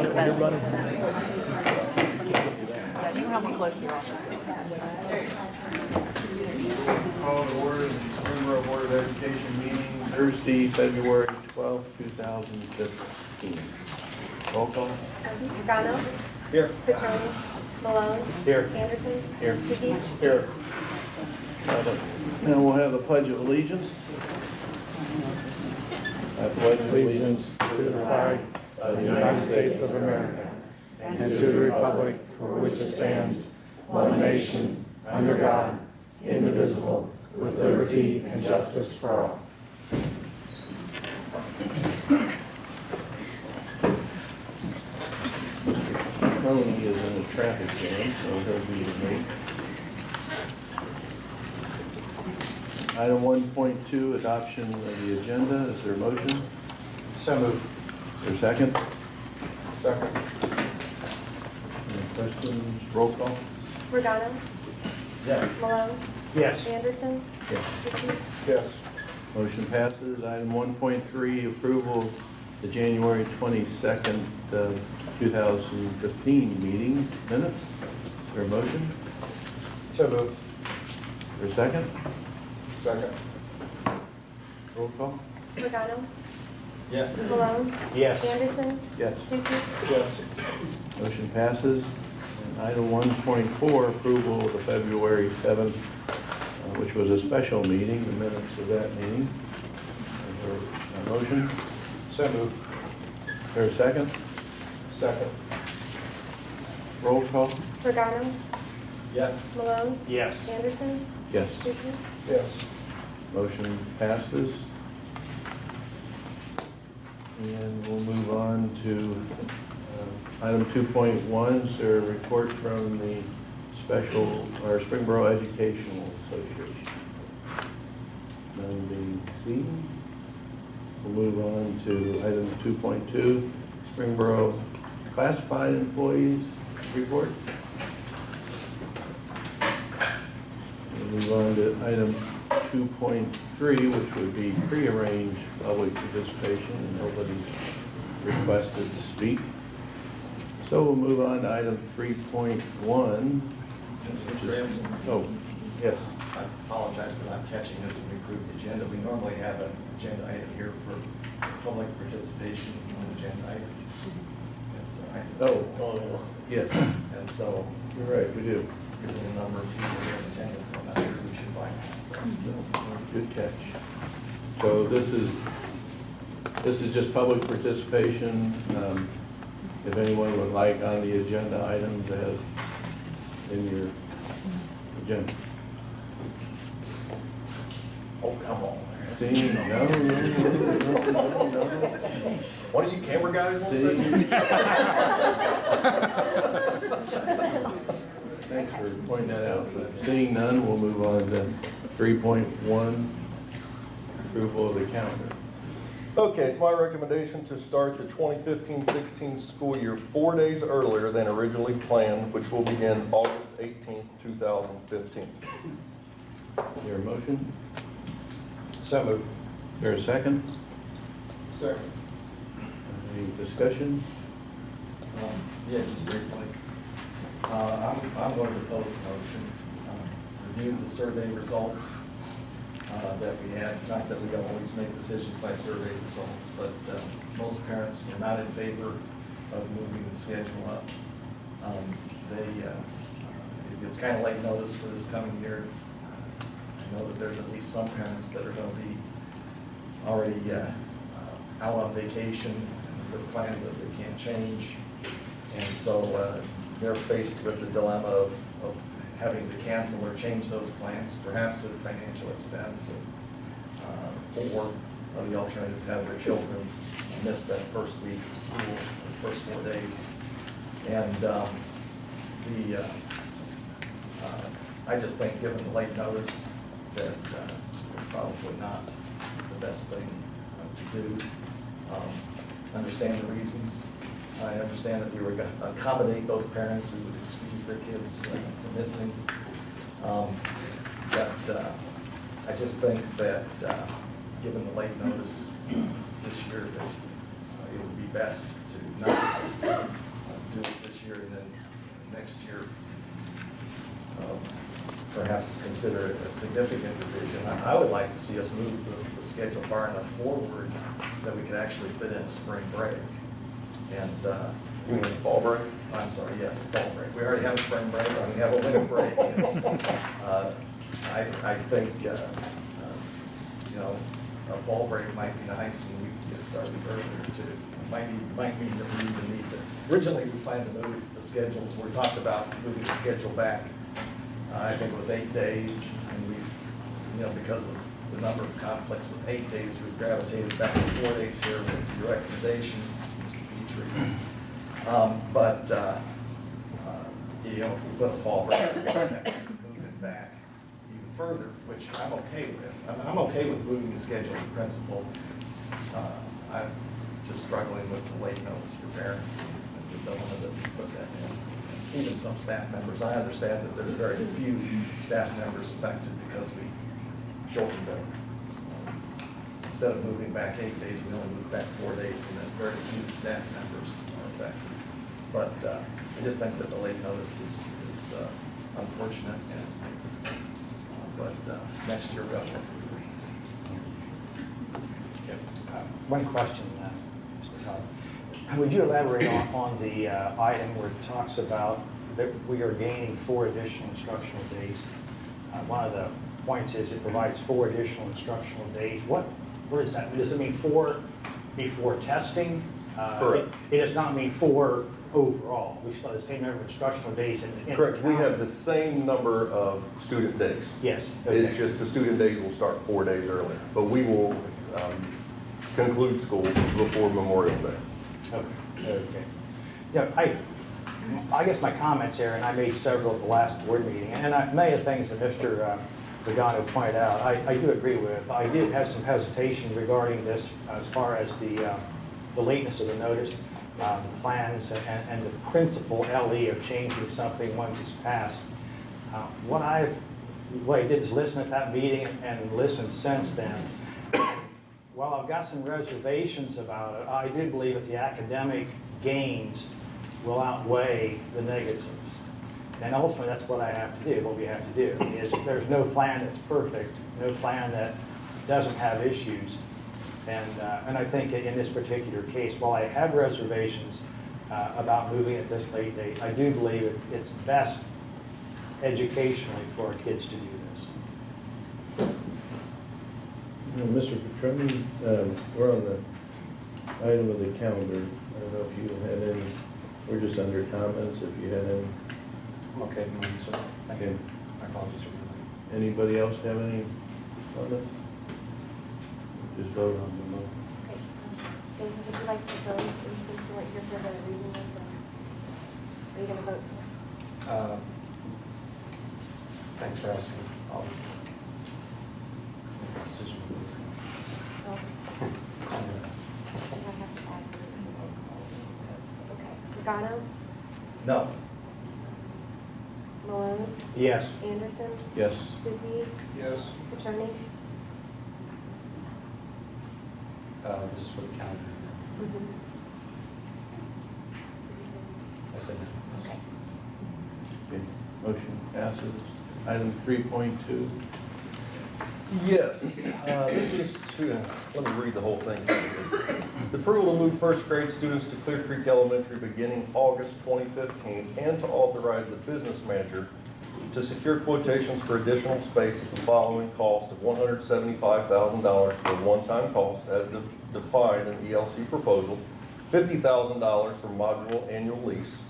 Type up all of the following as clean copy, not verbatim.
recess. running. Yeah, you can have one close to your office. Call to order the Springboro Board of Education meeting Thursday, February 12th, 2015. Roll call. Regano. Here. Petroni. Malone. Here. Anderson. Here. Stuckey. Here. Now we'll have the Pledge of Allegiance. I pledge Allegiance to the flag of the United States of America and to the republic for which it stands, one nation, under God, indivisible, with liberty and justice for all. Tony is in a traffic jam, so he'll be late. Item 1.2, adoption of the agenda. Is there a motion? So moved. Is there a second? Second. Any questions? Roll call? Regano. Yes. Malone. Yes. Anderson. Yes. Stuckey. Yes. Motion passes. Item 1.3, approval of the January 22nd, 2015 meeting minutes. Is there a motion? So moved. Is there a second? Second. Roll call? Regano. Yes. Malone. Yes. Anderson. Yes. Stuckey. Yes. Motion passes. And item 1.4, approval of the February 7th, which was a special meeting, the minutes of that meeting. Is there a motion? So moved. Is there a second? Second. Roll call? Regano. Yes. Malone. Yes. Anderson. Yes. Stuckey. Yes. Motion passes. And we'll move on to item 2.1, is there a report from the Springboro Educational Association? None being seen. We'll move on to item 2.2, Springboro Classified Employees Report. We'll move on to item 2.3, which would be prearranged public participation, and nobody's requested to speak. So we'll move on to item 3.1. Mr. Anderson, Oh, yes. I apologize for not catching this when we approved the agenda. We normally have an agenda item here for public participation on agenda items. Yeah, And so, you're right, we do. given the number of people here in attendance, I'm not sure we should bypass that. Good catch. So this is just public participation. If anyone would like on the agenda items as in your agenda. Oh, come on. Seeing, no. What are you camera guys want to say? Thanks for pointing that out. But seeing none, we'll move on to 3.1, approval of the calendar. Okay, it's my recommendation to start the 2015-16 school year 4 days earlier than originally planned, which will begin August 18th, 2015. Is there a motion? So moved. Is there a second? Second. Any discussion? Yeah, just briefly. I'm going to propose the motion. Review the survey results that we had. Not that we don't always make decisions by survey results, but most parents were not in favor of moving the schedule up. It's kind of late notice for this coming year. I know that there's at least some parents that are going to be already out on vacation with plans that they can't change. And so they're faced with the dilemma of having to cancel or change those plans, perhaps at a financial expense, or the alternative, have their children miss that first week of school, the first 4 days. And I just think, given the late notice, that it's probably not the best thing to do. Understand the reasons. I understand that we were going to accommodate those parents who would excuse their kids from missing. But I just think that, given the late notice this year, that it would be best to not do it this year and then next year perhaps consider it a significant revision. I would like to see us move the schedule far enough forward that we could actually fit in a spring break. And You mean fall break? I'm sorry, yes, fall break. We already have a spring break, and we have a winter break. And, I think, you know, a fall break might be nice, and we can get started earlier too. Might mean that we even need to, originally we planned to move the schedules, we talked about moving the schedule back, I think it was 8 days, and we've, you know, because of the number of conflicts with 8 days, we've gravitated back to 4 days here with your recommendation, Mr. Petrie. You know, if we put a fall break, we might have to move it back even further, which I'm okay with. I'm okay with moving the schedule in principle. I'm just struggling with the late notice for parents and the development that we put that in. Even some staff members, I understand that there's very few staff members affected because we shortened them. Instead of moving back 8 days, we only moved back 4 days, and then very few staff members are affected. But I just think that the late notice is unfortunate, but next year we'll have to. One question, Mr. Todd. Would you elaborate on the item where it talks about that we are gaining 4 additional instructional days? One of the points is it provides 4 additional instructional days. What is that? Does it mean 4 before testing? Correct. It does not mean 4 overall. We still have the same number of instructional days in Correct, we have the calendar. same number of student days. Yes. It's Okay. just the student days will start 4 days earlier, but we will conclude school before Memorial Day. Okay. Yeah, I guess my comments here, and I made several at the last board meeting, and many of the things that Mr. Pagano pointed out, I do agree with. I did have some hesitation regarding this as far as the lateness of the notice, the plans, and the principal LE of changing something once it's passed. What I did is listen at that meeting and listen since then. While I've got some reservations about it, I do believe that the academic gains will outweigh the negatives. And ultimately, that's what I have to do, what we have to do, is there's no plan that's perfect, no plan that doesn't have issues. And I think in this particular case, while I have reservations about moving at this late date, I do believe it's best educationally for our kids to do this. Mr. Petroni, we're on the item of the calendar. I don't know if you had any, we're just under comments, if you had any. I'm okay with moving, sir. Thank you. My apologies for moving. Anybody else have any comments? Just vote on the motion. Okay. David, would you like to vote, since you weren't here for the reading of the, are you going to vote, sir? Thanks for asking. I'll make a decision. Oh, Call me next. then I have to add you to roll call. Okay. Pagano? No. Malone? Yes. Anderson? Yes. Stuckey? Yes. Petroni? This is for the calendar. I said no. Okay. Okay. Motion passes. Item 3.2. Yes, this is to, let me read the whole thing. The approval to move first grade students to Clear Creek Elementary beginning August 2015, and to authorize the business manager to secure quotations for additional space at the following cost of $175,000 for one-time cost as defined in ELC proposal, $50,000 for modular annual lease,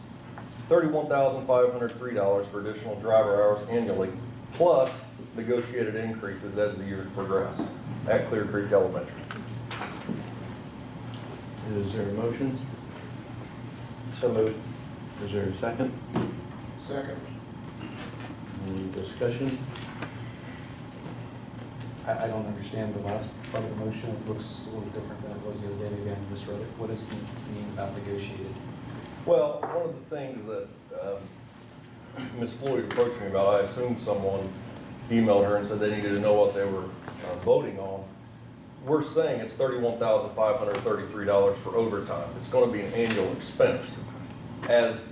$31,503 for additional driver hours annually, plus negotiated increases as the years progress at Clear Creek Elementary. Is there a motion? So moved. Is there a second? Second. Any discussion? I don't understand the last part of the motion. It looks a little different than it was the other day. Maybe I misread it. What does it mean about negotiated? Well, one of the things that Ms. Floyd approached me about, I assumed someone emailed her and said they needed to know what they were voting on. we're saying it's $31,533 for overtime. It's going to be an annual expense. As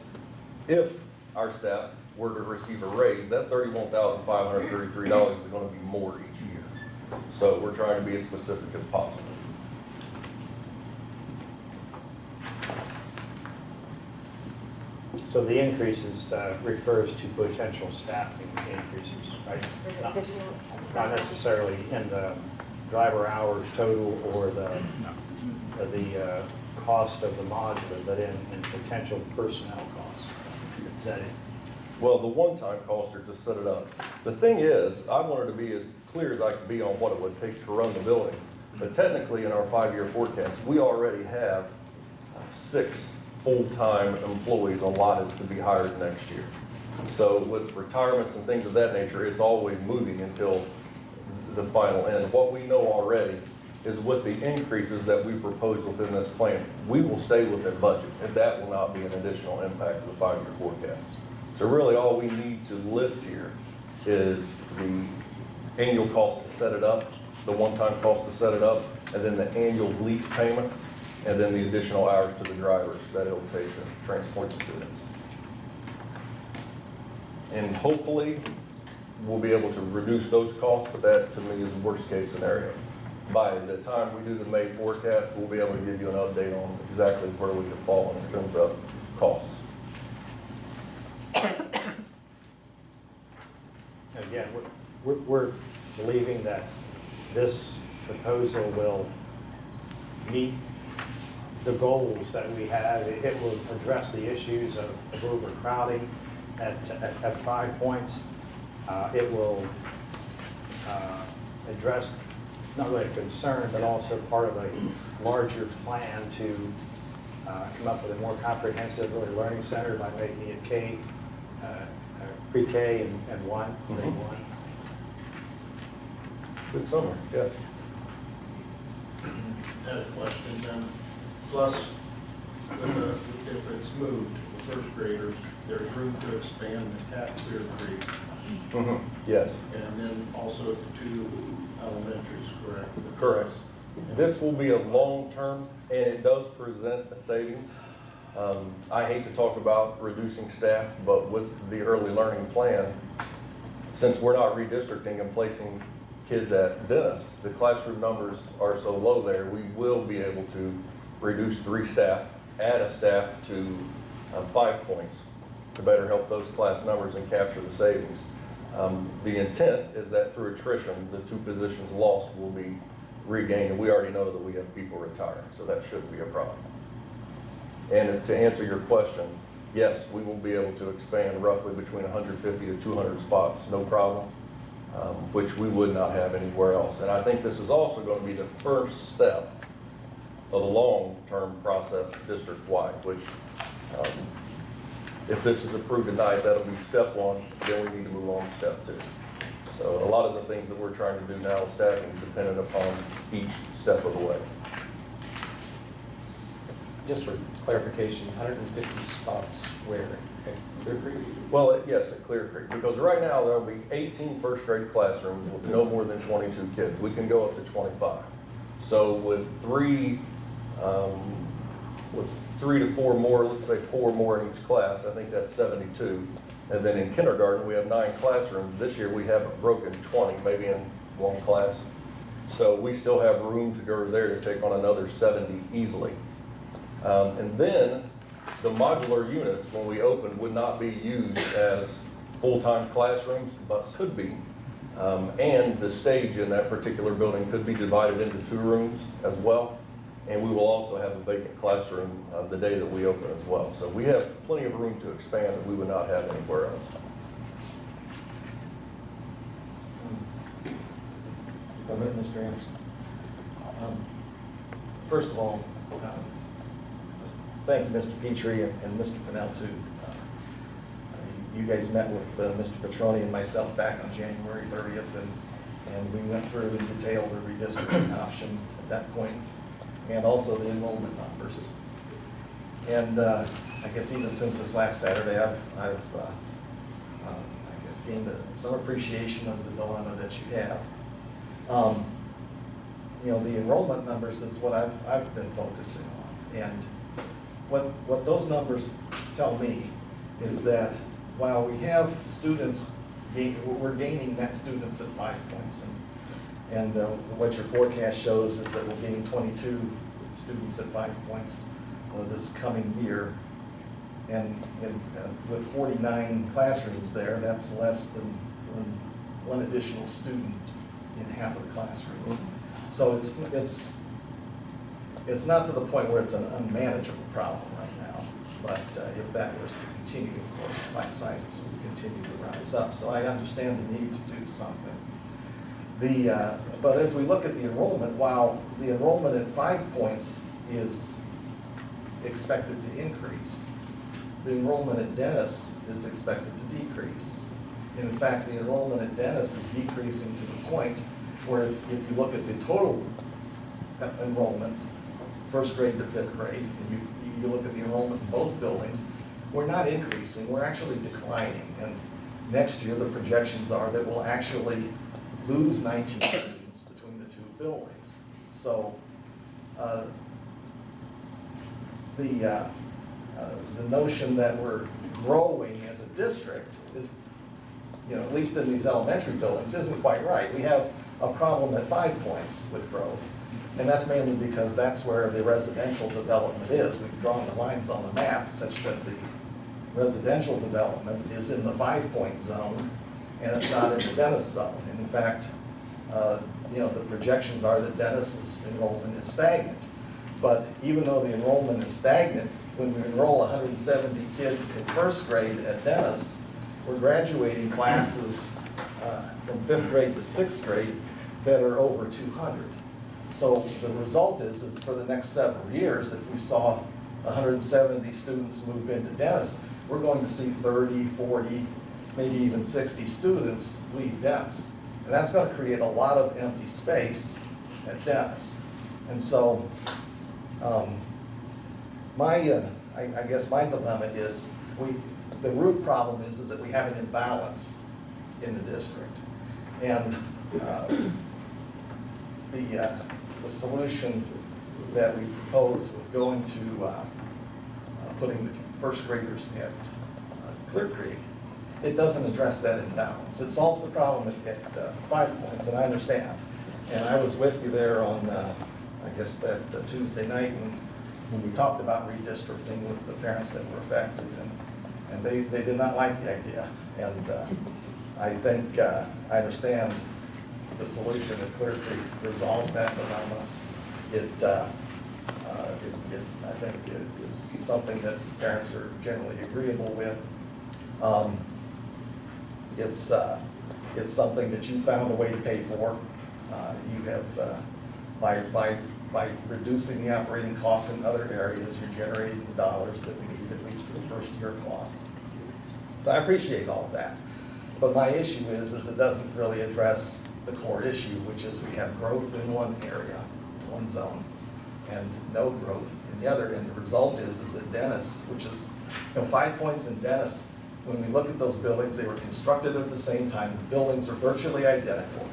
if our staff were to receive a raise, that $31,533 is going to be more each year. So we're trying to be as specific as possible. So the increases refers to potential staffing increases, right? Not necessarily in the driver hours total or the cost of the modular, but in potential personnel costs. Is that it? Well, the one-time costs are to set it up. The thing is, I wanted to be as clear as I could be on what it would take to run the building. But technically, in our 5-year forecast, we already have 6 full-time employees allotted to be hired next year. So with retirements and things of that nature, it's always moving until the final end. What we know already is with the increases that we propose within this plan, we will stay within budget, and that will not be an additional impact of the 5-year forecast. So really, all we need to list here is the annual cost to set it up, the one-time cost to set it up, and then the annual lease payment, and then the additional hours to the drivers that it'll take to transport the students. And hopefully, we'll be able to reduce those costs, but that to me is the worst case scenario. By the time we do the May forecast, we'll be able to give you an update on exactly where we can fall in terms of costs. Again, we're believing that this proposal will meet the goals that we have. It will address the issues of overcrowding at 5 points. It will address not really a concern, but also part of a larger plan to come up with a more comprehensive early learning center by making it pre-K and one, grade 1. Good summary, yeah. I had a question then. Plus, if it's moved, the first graders, there's room to expand at Clear Creek. Yes. And then also at the 2 elementaries, correct? Correct. This will be a long-term, and it does present a savings. I hate to talk about reducing staff, but with the early learning plan, since we're not redistricting and placing kids at Dennis, the classroom numbers are so low there, we will be able to reduce 3 staff, add a staff to 5 points to better help those class numbers and capture the savings. The intent is that through attrition, the 2 positions lost will be regained, and we already know that we have people retiring, so that shouldn't be a problem. And to answer your question, yes, we will be able to expand roughly between 150 to 200 spots, no problem, which we would not have anywhere else. And I think this is also going to be the first step of a long-term process district-wide, which if this is approved tonight, that'll be step 1, then we need to move on to step 2. So a lot of the things that we're trying to do now, staffing is dependent upon each step of the way. Just for clarification, 150 spots where? At Clear Creek? Well, yes, at Clear Creek, because right now there'll be 18 first grade classrooms with no more than 22 kids. We can go up to 25. So with 3 to 4 more, let's say 4 more in each class, I think that's 72. And then in kindergarten, we have 9 classrooms. This year we haven't broken 20, maybe in one class. So we still have room to go there to take on another 70 easily. And then the modular units, when we open, would not be used as full-time classrooms, but could be. And the stage in that particular building could be divided into 2 rooms as well. And we will also have a vacant classroom the day that we open as well. So we have plenty of room to expand that we would not have anywhere else. Mr. Anderson. First of all, thank you, Mr. Petrie and Mr. Pennell, too. You guys met with Mr. Petroni and myself back on January 30th, and we went through in detail the redistricting option at that point, and also the enrollment numbers. And I guess even since this last Saturday, I've I guess gained some appreciation of the dilemma that you have. the enrollment numbers is what I've been focusing on. And what those numbers tell me is that while we have students, we're gaining net students at 5 points. And what your forecast shows is that we'll gain 22 students at 5 points this coming year. And with 49 classrooms there, that's less than one additional student in half of the classrooms. So it's not to the point where it's an unmanageable problem right now. But if that were to continue, of course, class sizes would continue to rise up. So I understand the need to do something. But as we look at the enrollment, while the enrollment at 5 points is expected to increase, the enrollment at Dennis is expected to decrease. In fact, the enrollment at Dennis is decreasing to the point where if you look at the total enrollment, first grade to fifth grade, and you look at the enrollment in both buildings, we're not increasing, we're actually declining. And next year, the projections are that we'll actually lose 19 students between the two buildings. So the notion that we're growing as a district is, at least in these elementary buildings, isn't quite right. We have a problem at 5 points with growth, and that's mainly because that's where the residential development is. We've drawn the lines on the map such that the residential development is in the 5 point zone, and it's not in the Dennis zone. And in fact, the projections are that Dennis's enrollment is stagnant. But even though the enrollment is stagnant, when we enroll 170 kids in first grade at Dennis, we're graduating classes from fifth grade to sixth grade that are over 200. So the result is that for the next several years, if we saw 170 students move into Dennis, we're going to see 30, 40, maybe even 60 students leave Dennis. And that's going to create a lot of empty space at Dennis. And so I guess my dilemma is the root problem is that we have an imbalance in the district. And the solution that we propose with going to putting the first graders at Clear Creek, it doesn't address that imbalance. It solves the problem at 5 points, and I understand. And I was with you there on, I guess, that Tuesday night when we talked about redistricting with the parents that were affected, and they did not like the idea. And I think I understand the solution at Clear Creek resolves that dilemma. I think it is something that parents are generally agreeable with. It's something that you found a way to pay for. You have, by reducing the operating costs in other areas, you're generating the dollars that we need, at least for the first year costs. So I appreciate all of that. But my issue is it doesn't really address the core issue, which is we have growth in one area, one zone, and no growth in the other. And the result is that Dennis, which is 5 points in Dennis, when we look at those buildings, they were constructed at the same time. The buildings are virtually identical.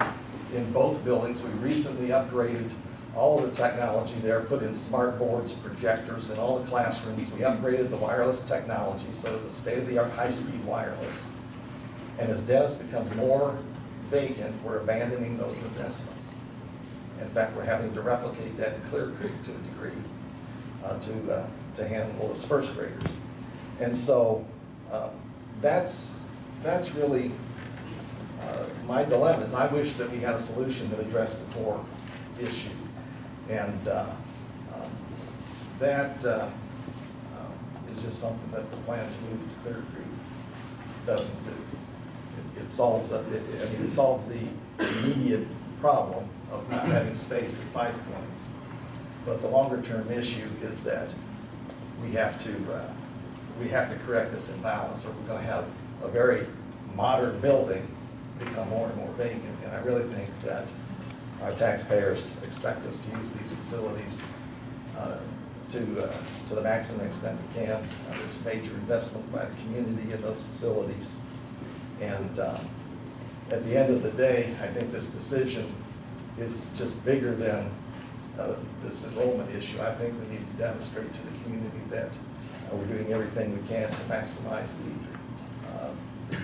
In both buildings, we recently upgraded all of the technology there, put in smart boards, projectors in all the classrooms. We upgraded the wireless technology so it was state-of-the-art high-speed wireless. And as Dennis becomes more vacant, we're abandoning those investments. In fact, we're having to replicate that in Clear Creek to a degree to handle those first graders. And so that's really my dilemma. Is I wish that we had a solution that addressed the core issue. And that is just something that the plan to move to Clear Creek doesn't do. It solves the immediate problem of not having space at 5 points. But the longer term issue is that we have to correct this imbalance, or we're going to have a very modern building become more and more vacant. And I really think that our taxpayers expect us to use these facilities to the maximum extent we can. There's major investment by the community in those facilities. And at the end of the day, I think this decision is just bigger than this enrollment issue. I think we need to demonstrate to the community that we're doing everything we can to maximize the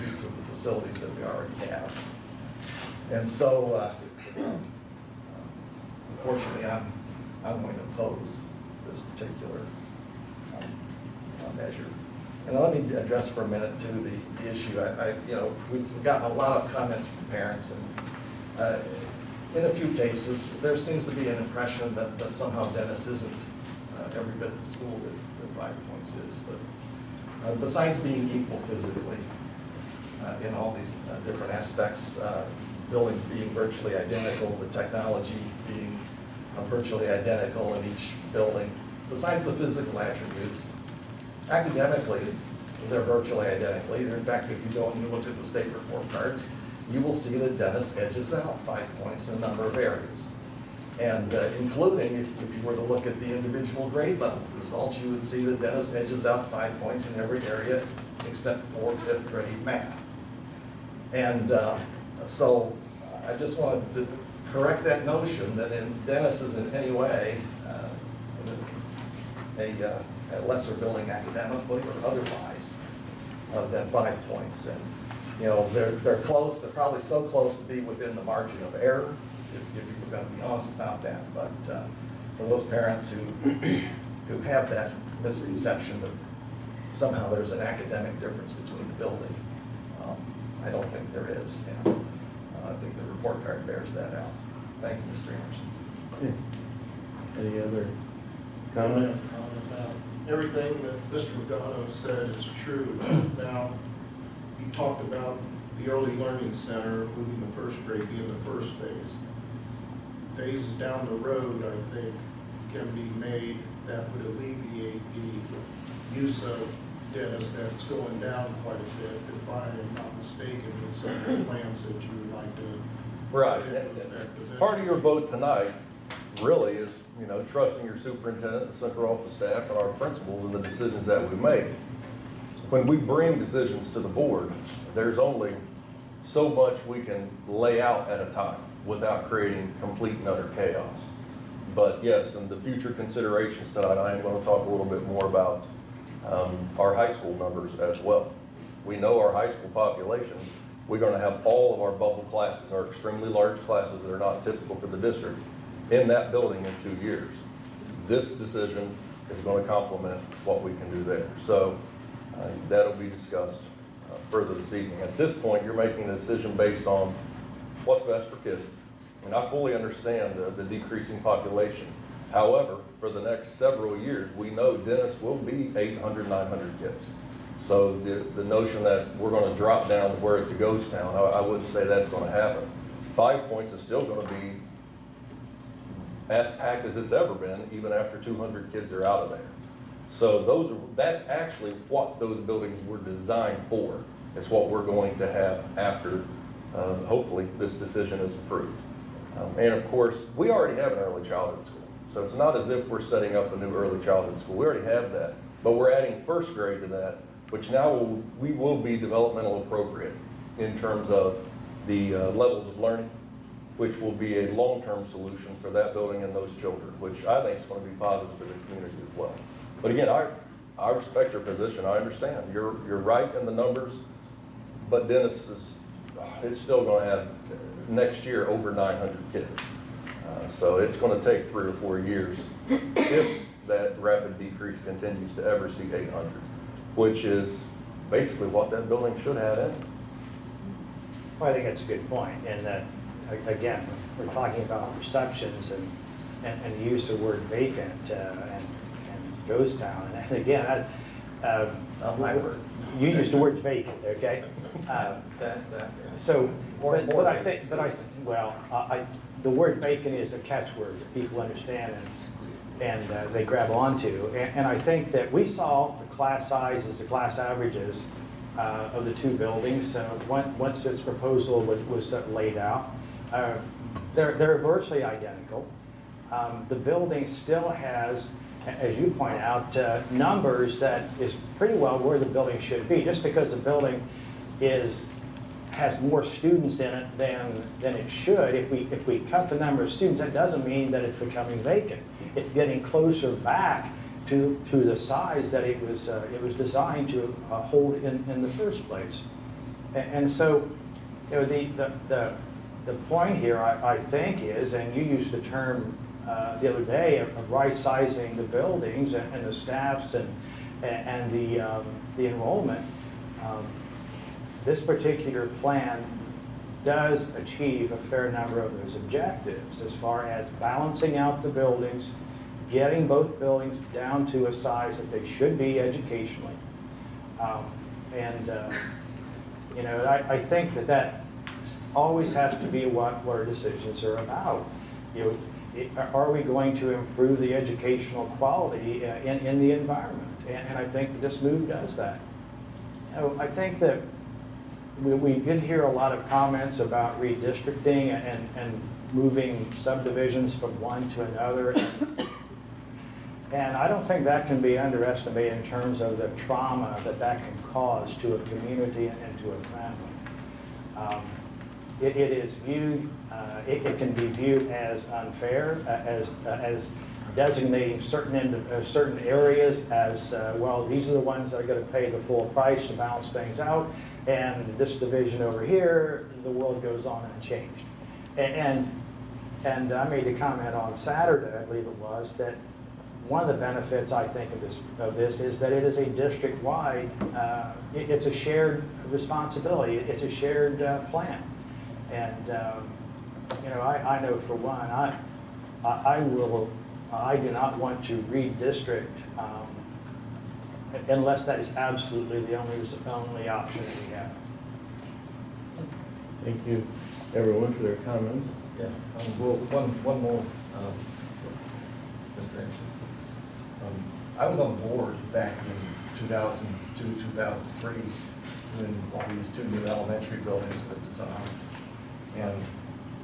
use of the facilities that we already have. And so, unfortunately, I'm going to oppose this particular measure. And let me address for a minute too the issue. We've gotten a lot of comments from parents, and in a few cases, there seems to be an impression that somehow Dennis isn't every bit the school that 5 Points is. But besides being equal physically in all these different aspects, buildings being virtually identical, the technology being virtually identical in each building, besides the physical attributes, academically, they're virtually identical. In fact, if you go and you look at the state report cards, you will see that Dennis edges out 5 points in a number of areas. And including, if you were to look at the individual grade level results, you would see that Dennis edges out 5 points in every area except for 5th grade math. And so I just wanted to correct that notion that Dennis is in any way a lesser building academically or otherwise than 5 points. And they're close. They're probably so close to be within the margin of error, if you're going to be honest about that. But for those parents who have that misconception that somehow there's an academic difference between the building, I don't think there is. And I think the report card bears that out. Thank you, Mr. Emerson. Any other comments? Everything that Mr. Regano said is true. Now, he talked about the early learning center moving the first grade being the first phase. Phases down the road, I think, can be made that would alleviate the use of Dennis that's going down quite a bit, if I am not mistaken, with some of the plans that you would like to. Right. put into effect eventually. Part of your vote tonight really is, trusting your superintendent, the central office staff, and our principals in the decisions that we make. When we bring decisions to the board, there's only so much we can lay out at a time without creating complete and utter chaos. But yes, in the future considerations tonight, I am going to talk a little bit more about our high school numbers as well. We know our high school population. We're going to have all of our bubble classes, our extremely large classes that are not typical for the district, in that building in 2 years. This decision is going to complement what we can do there. So that'll be discussed further this evening. At this point, you're making a decision based on what's best for kids. And I fully understand the decreasing population. However, for the next several years, we know Dennis will be 800, 900 kids. So the notion that we're going to drop down to where it's a ghost town, I wouldn't say that's going to happen. 5 Points is still going to be as packed as it's ever been, even after 200 kids are out of there. So that's actually what those buildings were designed for. It's what we're going to have after, hopefully, this decision is approved. And of course, we already have an early childhood school. So it's not as if we're setting up a new early childhood school. We already have that. But we're adding first grade to that, which now we will be developmental appropriate in terms of the levels of learning, which will be a long-term solution for that building and those children, which I think is going to be positive for the community as well. But again, I respect your position. I understand. You're right in the numbers, but Dennis it's still going to have next year over 900 kids. So it's going to take 3 or 4 years if that rapid decrease continues to ever see 800, which is basically what that building should have in it. Well, I think that's a good point, and that, again, we're talking about perceptions and the use of the word vacant and ghost town. And again, Not my word. you used the word vacant, okay? So, but I think, the word vacant is a catchword that people understand and they grab onto. And I think that we saw the class sizes, the class averages of the two buildings once this proposal was laid out. They're virtually identical. The building still has, as you point out, numbers that is pretty well where the building should be. Just because the building has more students in it than it should. If we cut the number of students, that doesn't mean that it's becoming vacant. It's getting closer back to the size that it was designed to hold in the first place. And so, you know, the point here, I think, is, and you used the term the other day of right-sizing the buildings and the staffs and the enrollment. This particular plan does achieve a fair number of those objectives as far as balancing out the buildings, getting both buildings down to a size that they should be educationally. You know, I think that always has to be what our decisions are about. You know, are we going to improve the educational quality in the environment? And I think that this move does that. You know, I think that we did hear a lot of comments about redistricting and moving subdivisions from one to another. And I don't think that can be underestimated in terms of the trauma that can cause to a community and to a family. It is viewed, it can be viewed as unfair, as designating certain areas as, well, these are the ones that are going to pay the full price to balance things out, and this division over here, the world goes on unchanged. And I made a comment on Saturday, I believe it was, that one of the benefits, I think, of this is that it is a district-wide, it's a shared responsibility, it's a shared plan. And, you know, I know for one, I do not want to redistrict unless that is absolutely the only option we have. Thank you, everyone, for their comments. Yeah, well, one more, Mr. Anderson. I was on the board back in 2002, 2003, when these two new elementary buildings were designed. And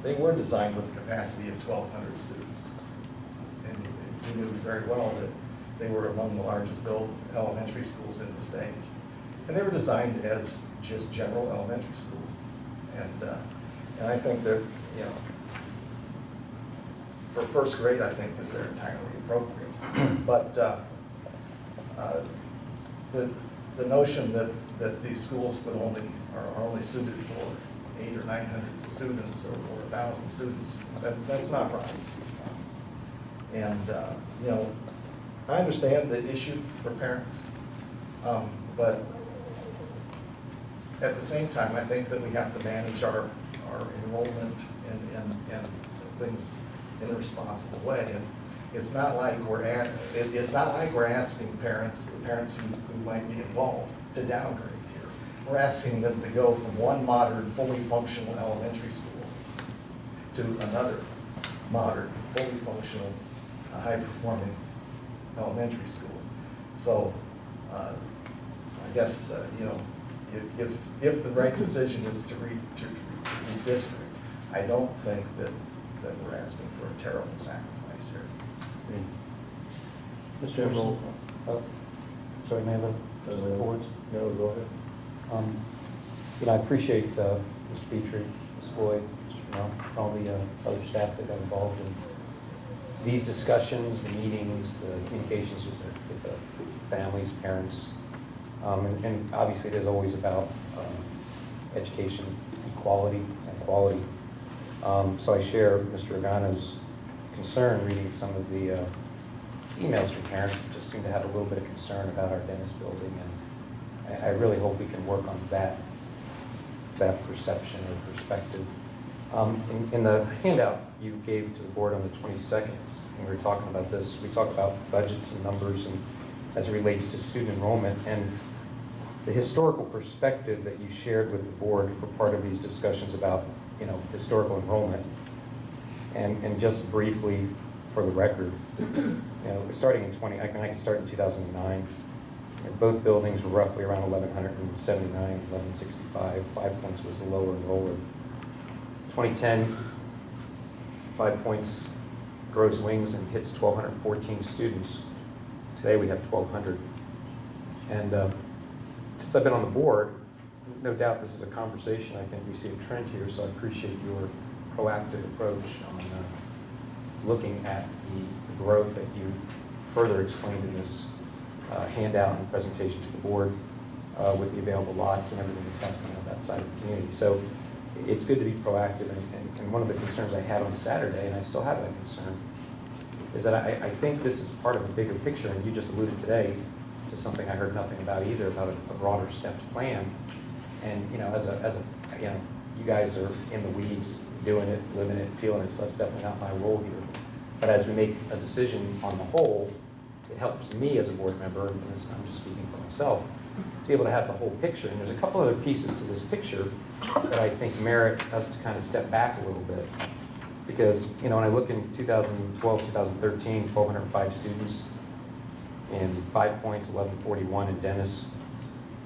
they were designed with a capacity of 1,200 students. And we knew very well that they were among the largest elementary schools in the state. And they were designed as just general elementary schools. And I think they're, you know, for first grade, I think that they're entirely appropriate. But the notion that these schools are only suited for 800 or 900 students or 1,000 students, that's not right. And you know, I understand the issue for parents, but at the same time, I think that we have to manage our enrollment and things in a responsible way. And it's not like we're asking parents, the parents who might be involved, to downgrade here. We're asking them to go from one modern, fully functional elementary school to another modern, fully functional, high-performing elementary school. So I guess you know, if the right decision is to redistrict, I don't think that we're asking for a terrible sacrifice here. Mr. Emerald? Sorry, may I have a boards? No, go ahead. You know, I appreciate Mr. Petrie, Ms. Floyd, Mr. Brown, all the other staff that got involved in these discussions, the meetings, the communications with the families, parents. And obviously it is always about education, equality, and quality. So I share Mr. Regano's concern reading some of the emails from parents who just seem to have a little bit of concern about our Dennis building, and I really hope we can work on that perception or perspective. In the handout you gave to the board on the 22nd, when we were talking about this, we talked about budgets and numbers and as it relates to student enrollment, and the historical perspective that you shared with the board for part of these discussions about, you know, historical enrollment. And just briefly, for the record, you know, starting in I can start in 2009. Both buildings were roughly around 1,179, 1,165. 5 Points was the lower enroller. 2010, 5 Points grows wings and hits 1,214 students. Today we have 1,200. And since I've been on the board, no doubt this is a conversation. I think we see a trend here, so I appreciate your proactive approach on looking at the growth that you further explained in this handout and presentation to the board with the available lots and everything that's happening on that side of the community. So it's good to be proactive, and one of the concerns I had on Saturday, and I still have that concern, is that I think this is part of a bigger picture, and you just alluded today to something I heard nothing about either, about a broader stepped plan. And, you know, as a you know, you guys are in the weeds, doing it, living it, feeling it, so that's definitely not my role here. But as we make a decision on the whole, it helps me as a board member, and this, I'm just speaking for myself, to be able to have the whole picture. And there's a couple other pieces to this picture that I think merit us to kind of step back a little bit. Because, you know, when I look in 2012, 2013, 1,205 students, and 5 points, 1141 in Dennis,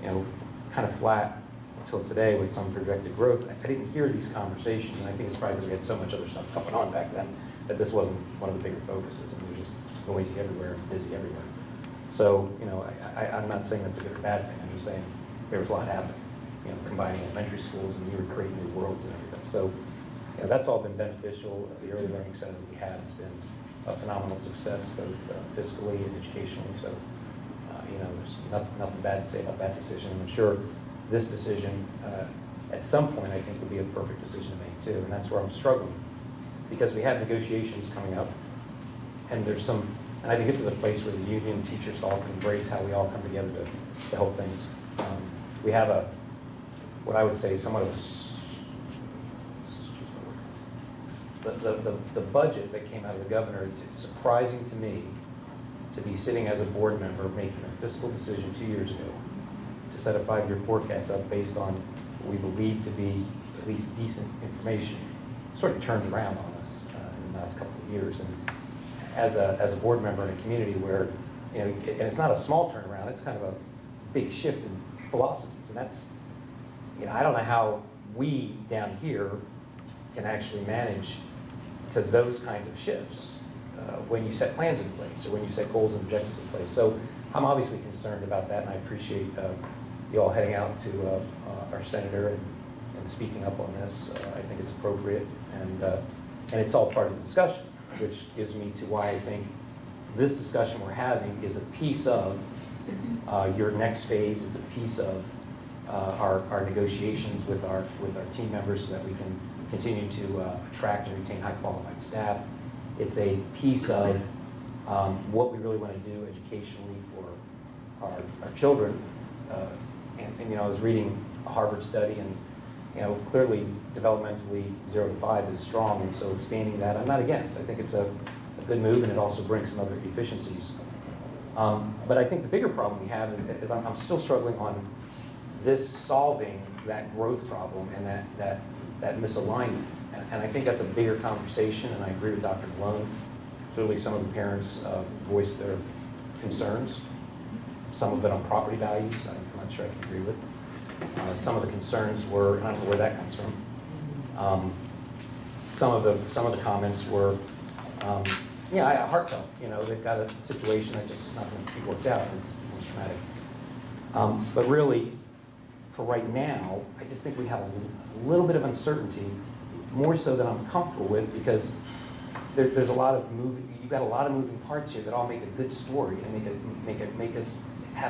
you know, kind of flat until today with some projected growth. I didn't hear these conversations, and I think it's probably because we had so much other stuff going on back then that this wasn't one of the bigger focuses, and we're just noisy everywhere and busy everywhere. So, you know, I'm not saying that's a good or bad thing. I'm just saying there was a lot happening, you know, combining elementary schools, and you were creating new worlds and everything. So, you know, that's all been beneficial. The early learning center that we had has been a phenomenal success, both fiscally and educationally. So, you know, there's nothing bad to say about that decision. And I'm sure this decision, at some point, I think would be a perfect decision to make too. And that's where I'm struggling, because we have negotiations coming up, and there's some, and I think this is a place where the union teachers all can embrace how we all come together to help things. We have what I would say, somewhat of the budget that came out of the governor. It's surprising to me to be sitting as a board member making a fiscal decision 2 years ago to set a 5-year forecast up based on what we believe to be at least decent information. It sort of turns around on us in the last couple of years. And as a board member in a community where, you know, and it's not a small turnaround, it's kind of a big shift in philosophies. And that's, you know, I don't know how we down here can actually manage to those kind of shifts when you set plans in place or when you set goals and objectives in place. So I'm obviously concerned about that, and I appreciate you all heading out to our senator and speaking up on this. I think it's appropriate, and it's all part of the discussion, which gives me to why I think this discussion we're having is a piece of your next phase. It's a piece of our negotiations with our team members so that we can continue to attract and retain high qualified staff. It's a piece of what we really want to do educationally for our children. And you know, I was reading a Harvard study, and you know, clearly developmentally 0 to 5 is strong, and so expanding that, I'm not against. I think it's a good move, and it also brings some other efficiencies. But I think the bigger problem we have is I'm still struggling on this solving that growth problem and that misalignment. And I think that's a bigger conversation, and I agree with Dr. Malone. Clearly some of the parents voiced their concerns, some of it on property values, I'm not sure I can agree with. Some of the concerns were, I don't know where that comes from. Some of the comments were, heartfelt. You know, they've got a situation that just is not going to be worked out. It's traumatic. But really, for right now, I just think we have a little bit of uncertainty, more so than I'm comfortable with, because there's a lot of you've got a lot of moving parts here that all make a good story and make us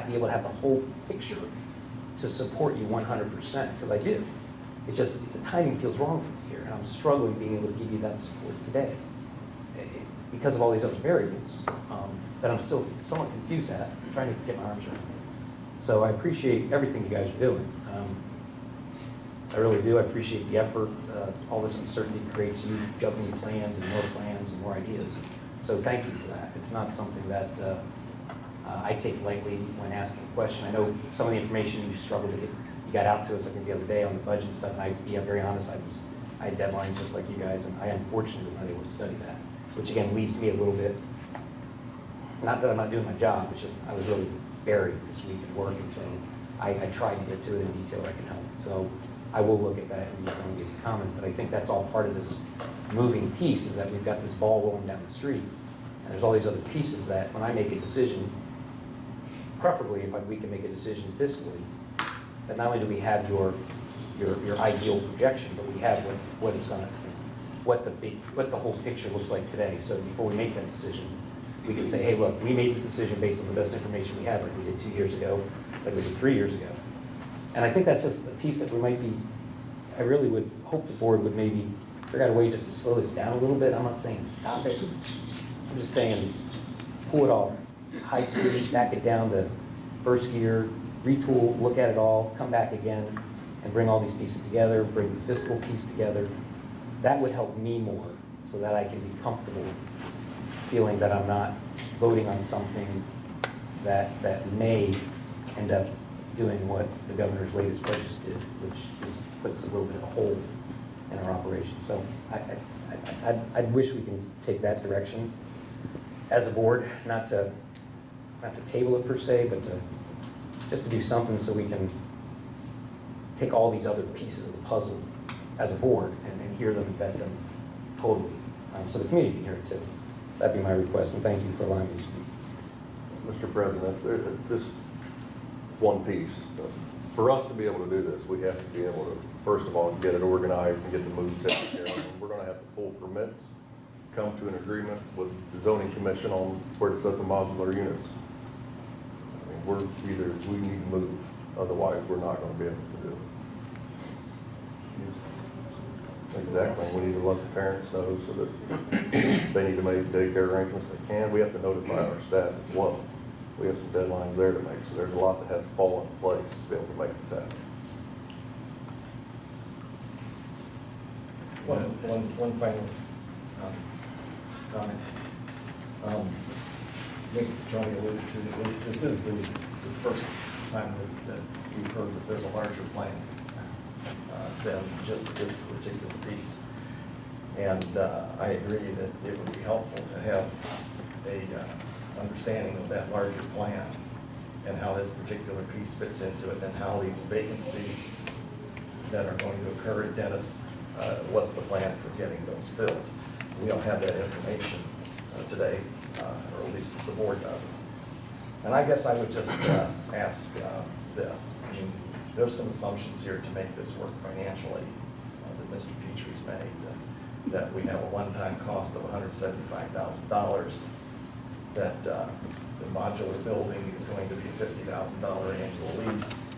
be able to have the whole picture to support you 100%, because I do. It's just the timing feels wrong for me here, and I'm struggling being able to give you that support today because of all these other variables that I'm still somewhat confused at. I'm trying to get my arms around. So I appreciate everything you guys are doing. I really do. I appreciate the effort. All this uncertainty creates you juggling plans and more ideas. So thank you for that. It's not something that I take lightly when asking a question. I know some of the information you struggled to get, you got out to us, I think, the other day on the budget and stuff, and I'll be very honest, I had deadlines just like you guys, and I unfortunately was not able to study that, which again leaves me a little bit, not that I'm not doing my job, it's just I was really buried this week at work, and so I tried to get to it in detail where I can help. So I will look at that in detail and give you a comment, but I think that's all part of this moving piece, is that we've got this ball rolling down the street, and there's all these other pieces that when I make a decision, preferably if we can make a decision fiscally, that not only do we have your ideal projection, but we have what it's gonna, what the whole picture looks like today. So before we make that decision, we can say, hey, look, we made this decision based on the best information we have, like we did 2 years ago, like we did 3 years ago. And I think that's just a piece that we might be, I really would hope the board would maybe figure out a way just to slow this down a little bit. I'm not saying stop it. I'm just saying pull it off high speed, back it down to first gear, retool, look at it all, come back again, and bring all these pieces together, bring the fiscal piece together. That would help me more, so that I can be comfortable feeling that I'm not voting on something that may end up doing what the governor's latest budget did, which puts a little bit of a hole in our operation. So I wish we can take that direction as a board, not to table it per se, but just to do something so we can take all these other pieces of the puzzle as a board and hear them and vet them totally, so the community can hear it too. That'd be my request, and thank you for allowing me to speak. Mr. President, this one piece, for us to be able to do this, we have to be able to, first of all, get it organized and get the move taken care of. And we're going to have to pull permits, come to an agreement with the zoning commission on where to set the modular units. I mean, we need to move, otherwise we're not going to be able to do it. Exactly, we need to let the parents know so that they need to make daycare arrangements they can. We have to notify our staff as well. We have some deadlines there to make, so there's a lot that has to fall into place to be able to make this happen. One final comment. Mr. Petroni alluded to, this is the first time that we've heard that there's a larger plan than just this particular piece. And I agree that it would be helpful to have a understanding of that larger plan and how this particular piece fits into it and how these vacancies that are going to occur at Dennis, what's the plan for getting those filled? We don't have that information today, or at least the board doesn't. And I guess I would just ask this. I mean, there's some assumptions here to make this work financially that Mr. Petrie's made, that we have a one-time cost of $175,000, that the modular building is going to be a $50,000 annual lease,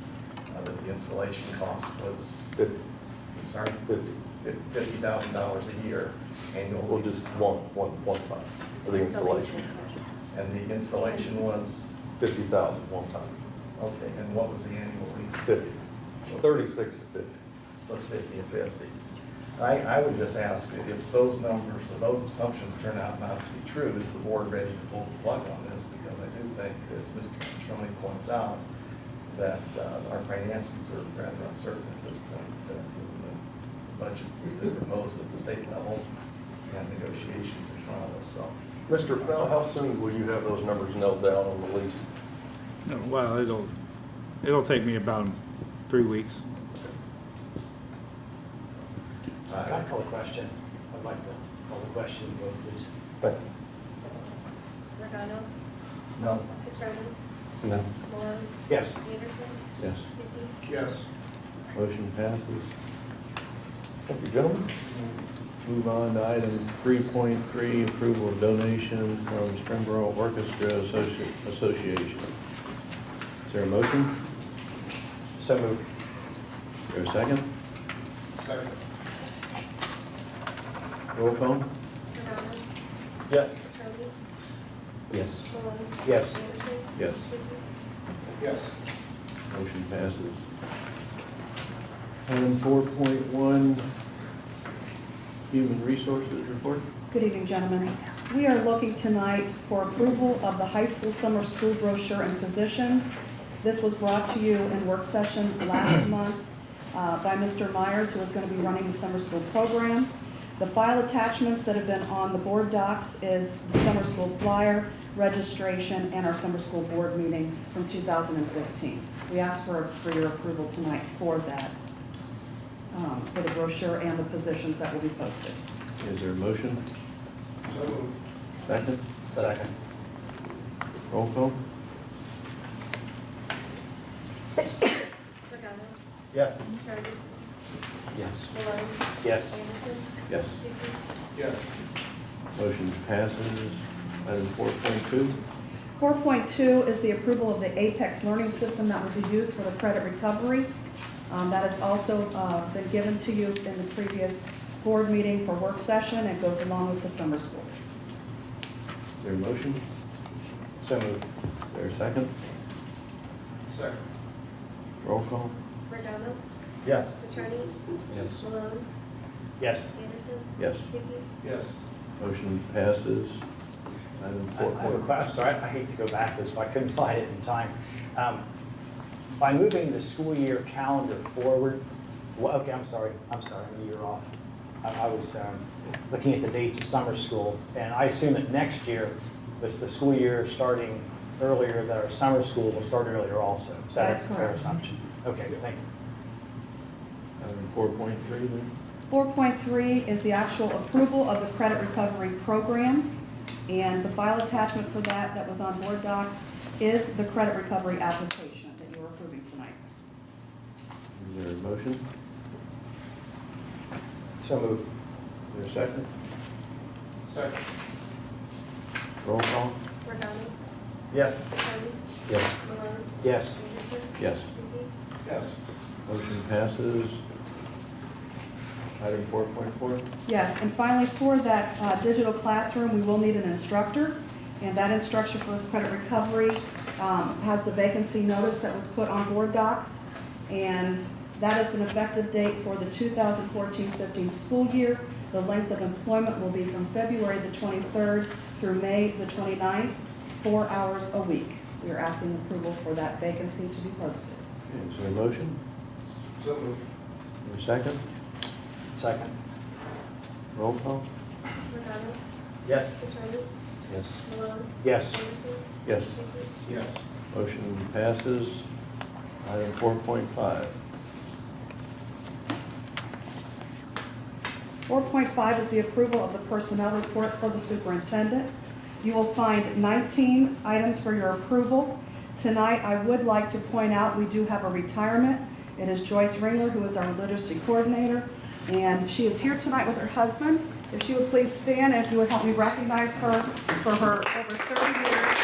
that the installation cost was, I'm sorry, $50,000 a year annual Well, lease. just one time for the installation. And the installation was, 50,000 one time. okay, and what was the annual lease? 50. So it's 36 to 50. So it's 50 and 50. I would just ask if those numbers or those assumptions turn out not to be true, is the board ready to pull the plug on this? Because I do think, as Mr. Petroni points out, that our finances are rather uncertain at this point, given the budget that's been proposed at the state level and negotiations in front of us. So, Mr. Fennell, how soon will you have those numbers nailed down on the lease? No, well, it'll take me about 3 weeks. Can I call a question? I'd like to call the question, vote, please. Thank you. Regano, no, Petroni, No? Moore, Yes. Anderson, Yes. Stuckey. Yes. Motion passes. Thank you, gentlemen. Move on to item 3.3, approval of donation from Springboro Orchestra Association. Is there a motion? So moved. Is there a second? Second. Roll call? Regano, yes, Petroni, Yes. Moore. Yes. Anderson. Yes. Stuckey. Yes. Motion passes. Item 4.1, Human Resources Report. Good evening, gentlemen. We are looking tonight for approval of the high school summer school brochure and positions. This was brought to you in work session last month by Mr. Myers, who is going to be running the summer school program. The file attachments that have been on the board docs is the summer school flyer, registration, and our summer school board meeting from 2015. We ask for your approval tonight for that, for the brochure and the positions that will be posted. Is there a motion? So moved. Second? Second. Roll call? Regano, Yes. Petroni. Yes. Malone. Yes. Anderson. Yes. Stuckey. Yes. Motion passes. Item 4.2. 4.2 is the approval of the Apex learning system that will be used for the credit recovery. That has also been given to you in the previous board meeting for work session. It goes along with the summer school. Is there a motion? So moved. Is there a second? Second. Roll call? Regano. Yes. Petroni. Yes. Malone. Yes. Anderson. Yes. Stuckey. Yes. Motion passes. Item I have a 4.3. question, sorry, I hate to go backwards, but I couldn't find it in time. By moving the school year calendar forward, well, okay, I'm sorry, I'm a year off. I was looking at the dates of summer school, and I assume that next year, with the school year starting earlier, that our summer school will start earlier also. Is that That's a fair correct. assumption? Okay, good, thank you. Item 4.3 then? 4.3 is the actual approval of the credit recovery program. And the file attachment for that was on board docs is the credit recovery application that you are approving tonight. Is there a motion? So moved. Is there a second? Second. Roll call? Regano. Yes. Petroni. Yes. Malone. Yes. Anderson. Yes. Stuckey. Yes. Motion passes. Item 4.4. Yes, and finally, for that digital classroom, we will need an instructor. And that instructor for credit recovery has the vacancy notice that was put on board docs. And that is an effective date for the 2014-15 school year. The length of employment will be from February the 23rd through May the 29th, 4 hours a week. We are asking approval for that vacancy to be posted. Is there a motion? So moved. Is there a second? Second. Roll call? Regano. Yes. Petroni. Yes. Malone. Yes. Anderson. Yes. Stuckey. Yes. Motion passes. Item 4.5. 4.5 is the approval of the personnel report for the superintendent. You will find 19 items for your approval. Tonight, I would like to point out, we do have a retirement. It is Joyce Ringler, who is our literacy coordinator, and she is here tonight with her husband. If she would please stand, and if you would help me recognize her for her over 30 years.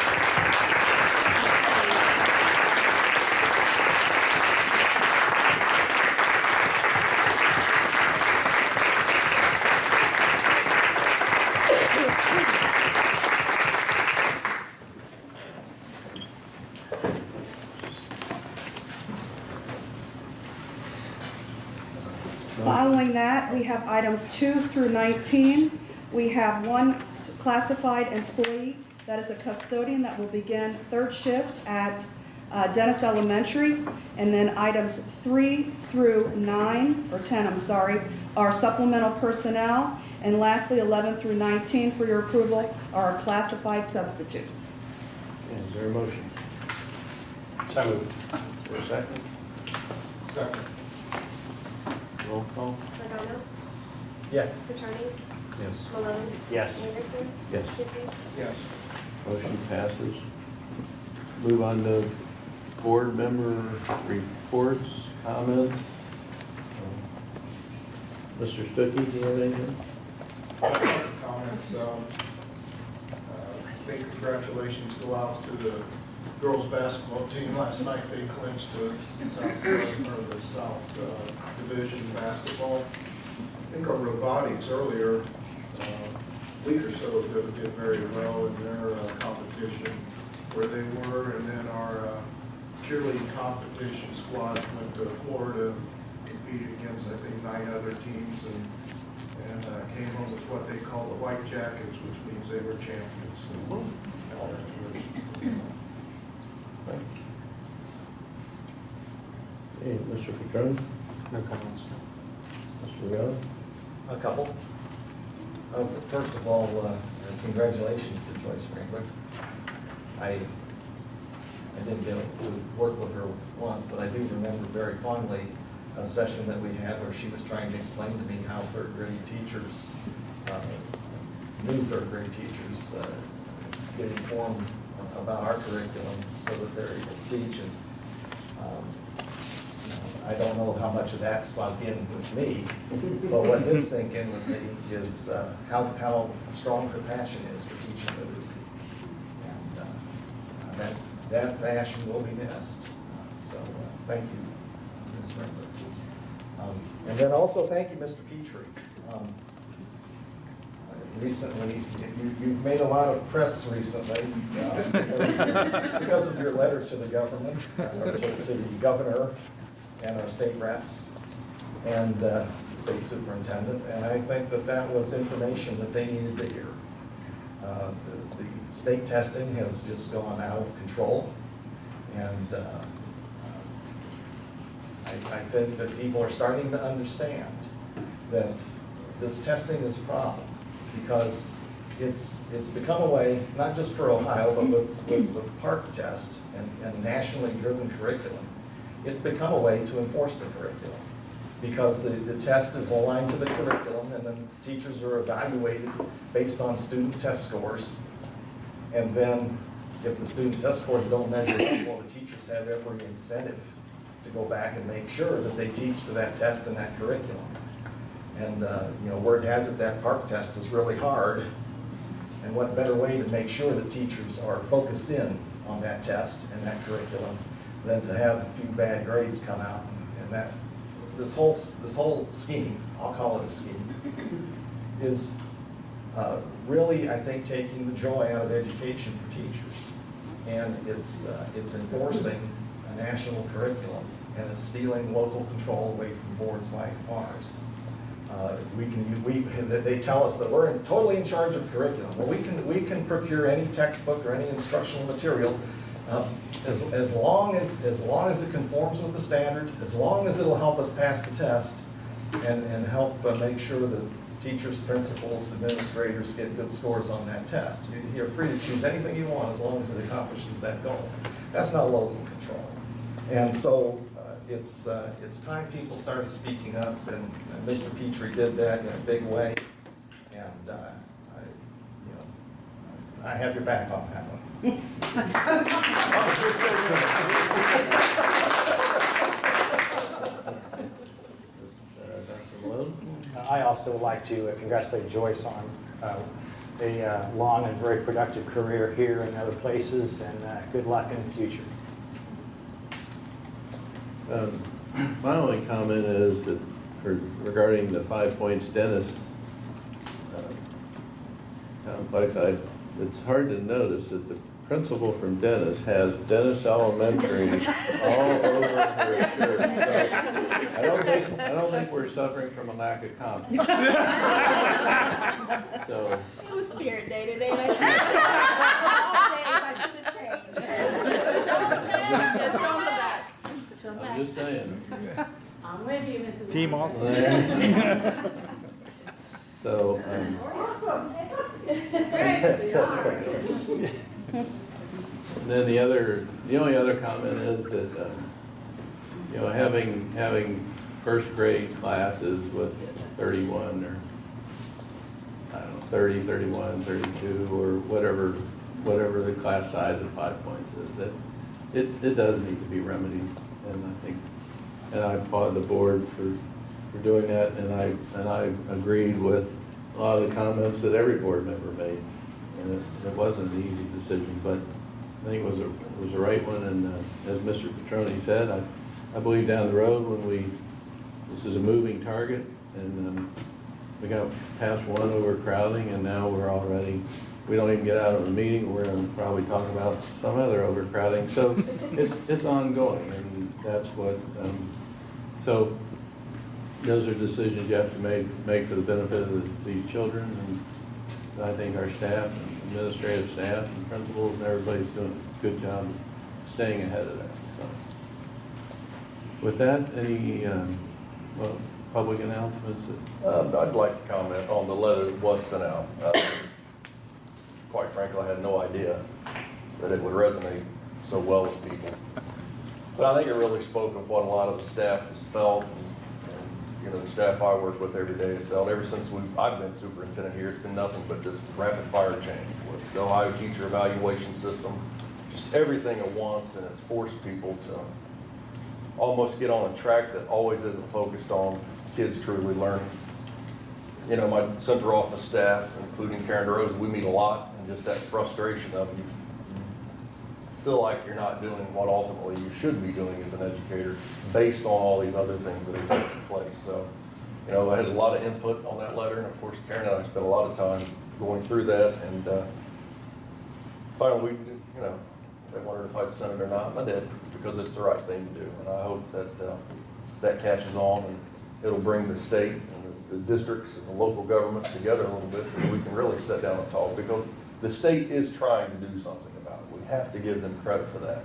Following that, we have items 2 through 19. We have one classified employee that is a custodian that will begin third shift at Dennis Elementary. And then items 3 through 9, or 10, I'm sorry, are supplemental personnel. And lastly, 11 through 19 for your approval are classified substitutes. Is there a motion? So moved. Is there a second? Second. Roll call? Regano. Yes. Petroni. Yes. Malone. Yes. Anderson. Yes. Stuckey. Yes. Motion passes. Move on to board member reports, comments. Mr. Stuckey, do you have anything? Comments. I think congratulations go out to the girls' basketball team. Last night they clinched the South Division basketball. I think our robotics earlier, week or so ago, did very well in their competition where they were, and then our cheerleading competition squad went to Florida, competed against I think 9 other teams, and came home with what they call the White Jackets, which means they were champions. Hey, Mr. Petroni? No comments. Mr. Regano? A couple. First of all, congratulations to Joyce Ringler. I didn't get to work with her once, but I do remember very fondly a session that we had where she was trying to explain to me how third grade teachers, new third grade teachers, get informed about our curriculum so that they're able to teach. And I don't know how much of that sunk in with me, but what did sink in with me is how strong her passion is for teaching literacy. And that passion will be missed. So thank you, Ms. Rimmer. And then also thank you, Mr. Petrie. Recently, you've made a lot of press recently because of your letter to the government, or to the governor and our state reps and the state superintendent. And I think that that was information that they needed to hear. The state testing has just gone out of control. And I think that people are starting to understand that this testing is a problem, because it's become a way, not just for Ohio, but with the PARC test and nationally driven curriculum, it's become a way to enforce the curriculum. Because the test is aligned to the curriculum, and then teachers are evaluated based on student test scores. And then if the student test scores don't measure up, well, the teachers have every incentive to go back and make sure that they teach to that test and that curriculum. And word has it that PARC test is really hard. And what better way to make sure that teachers are focused in on that test and that curriculum than to have a few bad grades come out. And that this whole scheme, I'll call it a scheme, is really, I think, taking the joy out of education for teachers. And it's enforcing a national curriculum, and it's stealing local control away from boards like ours. They tell us that we're totally in charge of curriculum. Well, we can procure any textbook or any instructional material as long as it conforms with the standard, as long as it'll help us pass the test, and help make sure that teachers, principals, administrators get good scores on that test. You're free to choose anything you want as long as it accomplishes that goal. That's not local control. And so it's time people started speaking up, and Mr. Petrie did that in a big way. And I have your back on that one. Dr. Malone? I also would like to congratulate Joyce on a long and very productive career here and other places, and good luck in the future. My only comment is that regarding the 5 Points Dennis complex, it's hard to notice that the principal from Dennis has Dennis Elementary all over her shirt. So I don't think we're suffering from a lack of confidence. So It was Spirit Day today, and I should have changed. Show them the back. Show them I'm just saying. I'm with you, Mrs. Team Walker. So, and then the only other comment is that, having first grade classes with 31 or, I don't know, 30, 31, 32, or whatever the class size of 5 Points is, that it does need to be remedied. And I applaud the board for doing that, and I agreed with a lot of the comments that every board member made. And it wasn't an easy decision, but I think it was the right one. And as Mr. Petroni said, I believe down the road this is a moving target, and we got past one overcrowding, and now we don't even get out of a meeting, we're going to probably talk about some other overcrowding. So it's ongoing, and that's what, so those are decisions you have to make for the benefit of the children, and I think our staff, and administrative staff, and principals, and everybody's doing a good job staying ahead of that. So, with that, any public announcements? I'd like to comment on the letter that was sent out. Quite frankly, I had no idea that it would resonate so well with people. But I think it really spoke of what a lot of the staff has felt, and the staff I work with every day has felt. Ever since I've been superintendent here, it's been nothing but this rapid fire change with the Ohio teacher evaluation system, just everything at once, and it's forced people almost get on a track that always isn't focused on kids truly learning. You know, my central office staff, including Karen DeRose, we meet a lot, and just that frustration of you feel like you're not doing what ultimately you should be doing as an educator based on all these other things that are taking place. So, you know, I had a lot of input on that letter, and of course, Karen and I spent a lot of time going through that, and finally, you know, they wondered if I'd send it or not, and I did, because it's the right thing to do. And I hope that that catches on, and it'll bring the state and the districts and the local governments together a little bit so that we can really sit down and talk, because the state is trying to do something about it. We have to give them credit for that.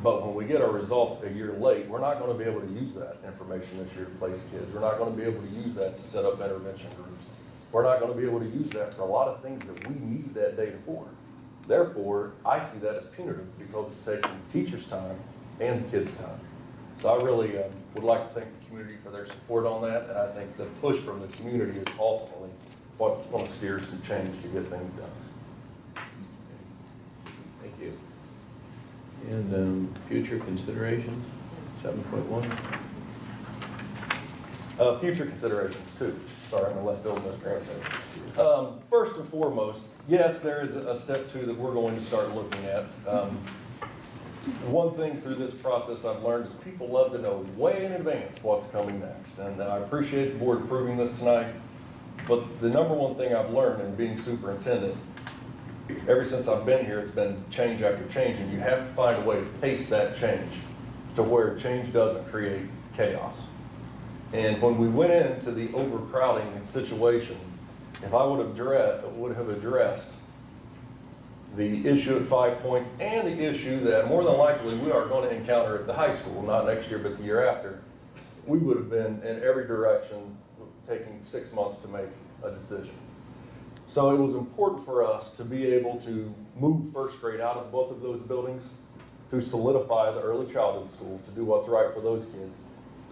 But when we get our results a year late, we're not going to be able to use that information this year to place kids. We're not going to be able to use that to set up intervention groups. We're not going to be able to use that for a lot of things that we need that data for. Therefore, I see that as punitive because it's taking teachers' time and the kids' time. So I really would like to thank the community for their support on that, and I think the push from the community is ultimately what's going to steer some change to get things done. Thank you. And future considerations, 7.1. Future considerations too. Sorry, I'm going to let Phil Mr. First and foremost, yes, there is a step 2 that we're going to start looking at. One thing through this process I've learned is people love to know way in advance what's coming next. And I appreciate the board approving this tonight. But the number one thing I've learned in being superintendent, ever since I've been here, it's been change after change, and you have to find a way to pace that change to where change doesn't create chaos. And when we went into the overcrowding situation, if I would have addressed the issue at 5 Points and the issue that more than likely we are going to encounter at the high school, not next year, but the year after, we would have been in every direction taking 6 months to make a decision. So it was important for us to be able to move first grade out of both of those buildings, to solidify the early childhood school, to do what's right for those kids.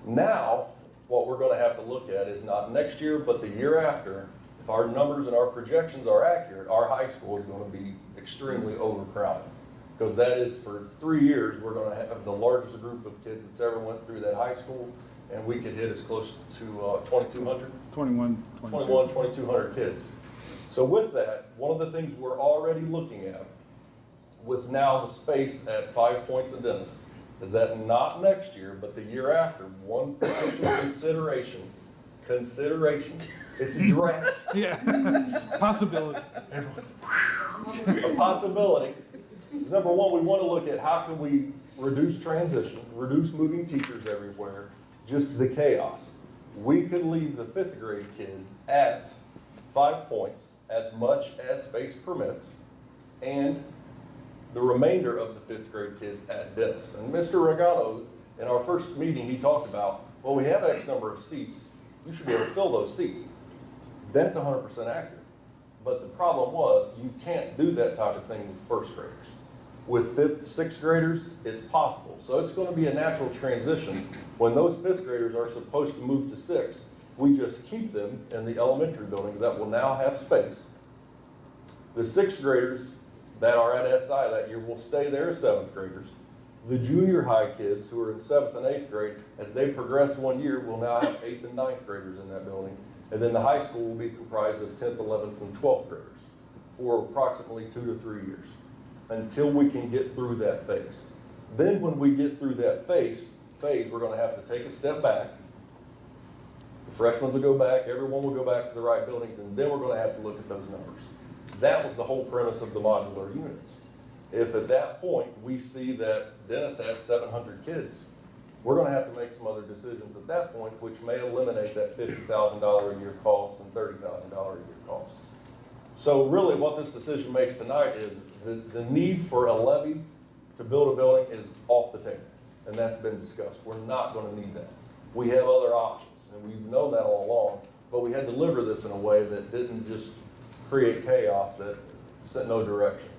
Now, what we're going to have to look at is not next year, but the year after. If our numbers and our projections are accurate, our high school is going to be extremely overcrowded. Because that is, for 3 years, we're going to have the largest group of kids that's ever went through that high school, and we could hit as close to 2,200? 2,200 kids. So with that, one of the things we're already looking at, with now the space at 5 Points and Dennis, is that not next year, but the year after, one potential consideration, it's a draft. Yeah, possibility. A possibility. Number one, we want to look at how can we reduce transition, reduce moving teachers everywhere, just the chaos. We could leave the 5th grade kids at 5 Points as much as space permits, and the remainder of the 5th grade kids at Dennis. And Mr. Regano, in our first meeting, he talked about, well, we have X number of seats. You should be able to fill those seats. That's 100% accurate. But the problem was, you can't do that type of thing with first graders. With 5th, 6th graders, it's possible. So it's going to be a natural transition. When those 5th graders are supposed to move to 6th, we just keep them in the elementary buildings that will now have space. The 6th graders that are at SI that year will stay there as 7th graders. The junior high kids who are in 7th and 8th grade, as they progress 1 year, will now have 8th and 9th graders in that building. And then the high school will be comprised of 10th, 11th, and 12th graders for approximately 2 to 3 years until we can get through that phase. Then when we get through that phase, we're going to have to take a step back. The freshmen will go back, everyone will go back to the right buildings, and then we're going to have to look at those numbers. That was the whole premise of the modular units. If at that point we see that Dennis has 700 kids, we're going to have to make some other decisions at that point, which may eliminate that $50,000 a year cost and $30,000 a year cost. So really what this decision makes tonight is the need for a levy to build a building is off the table, and that's been discussed. We're not going to need that. We have other options, and we've known that all along, but we had to deliver this in a way that didn't just create chaos, that sent no direction.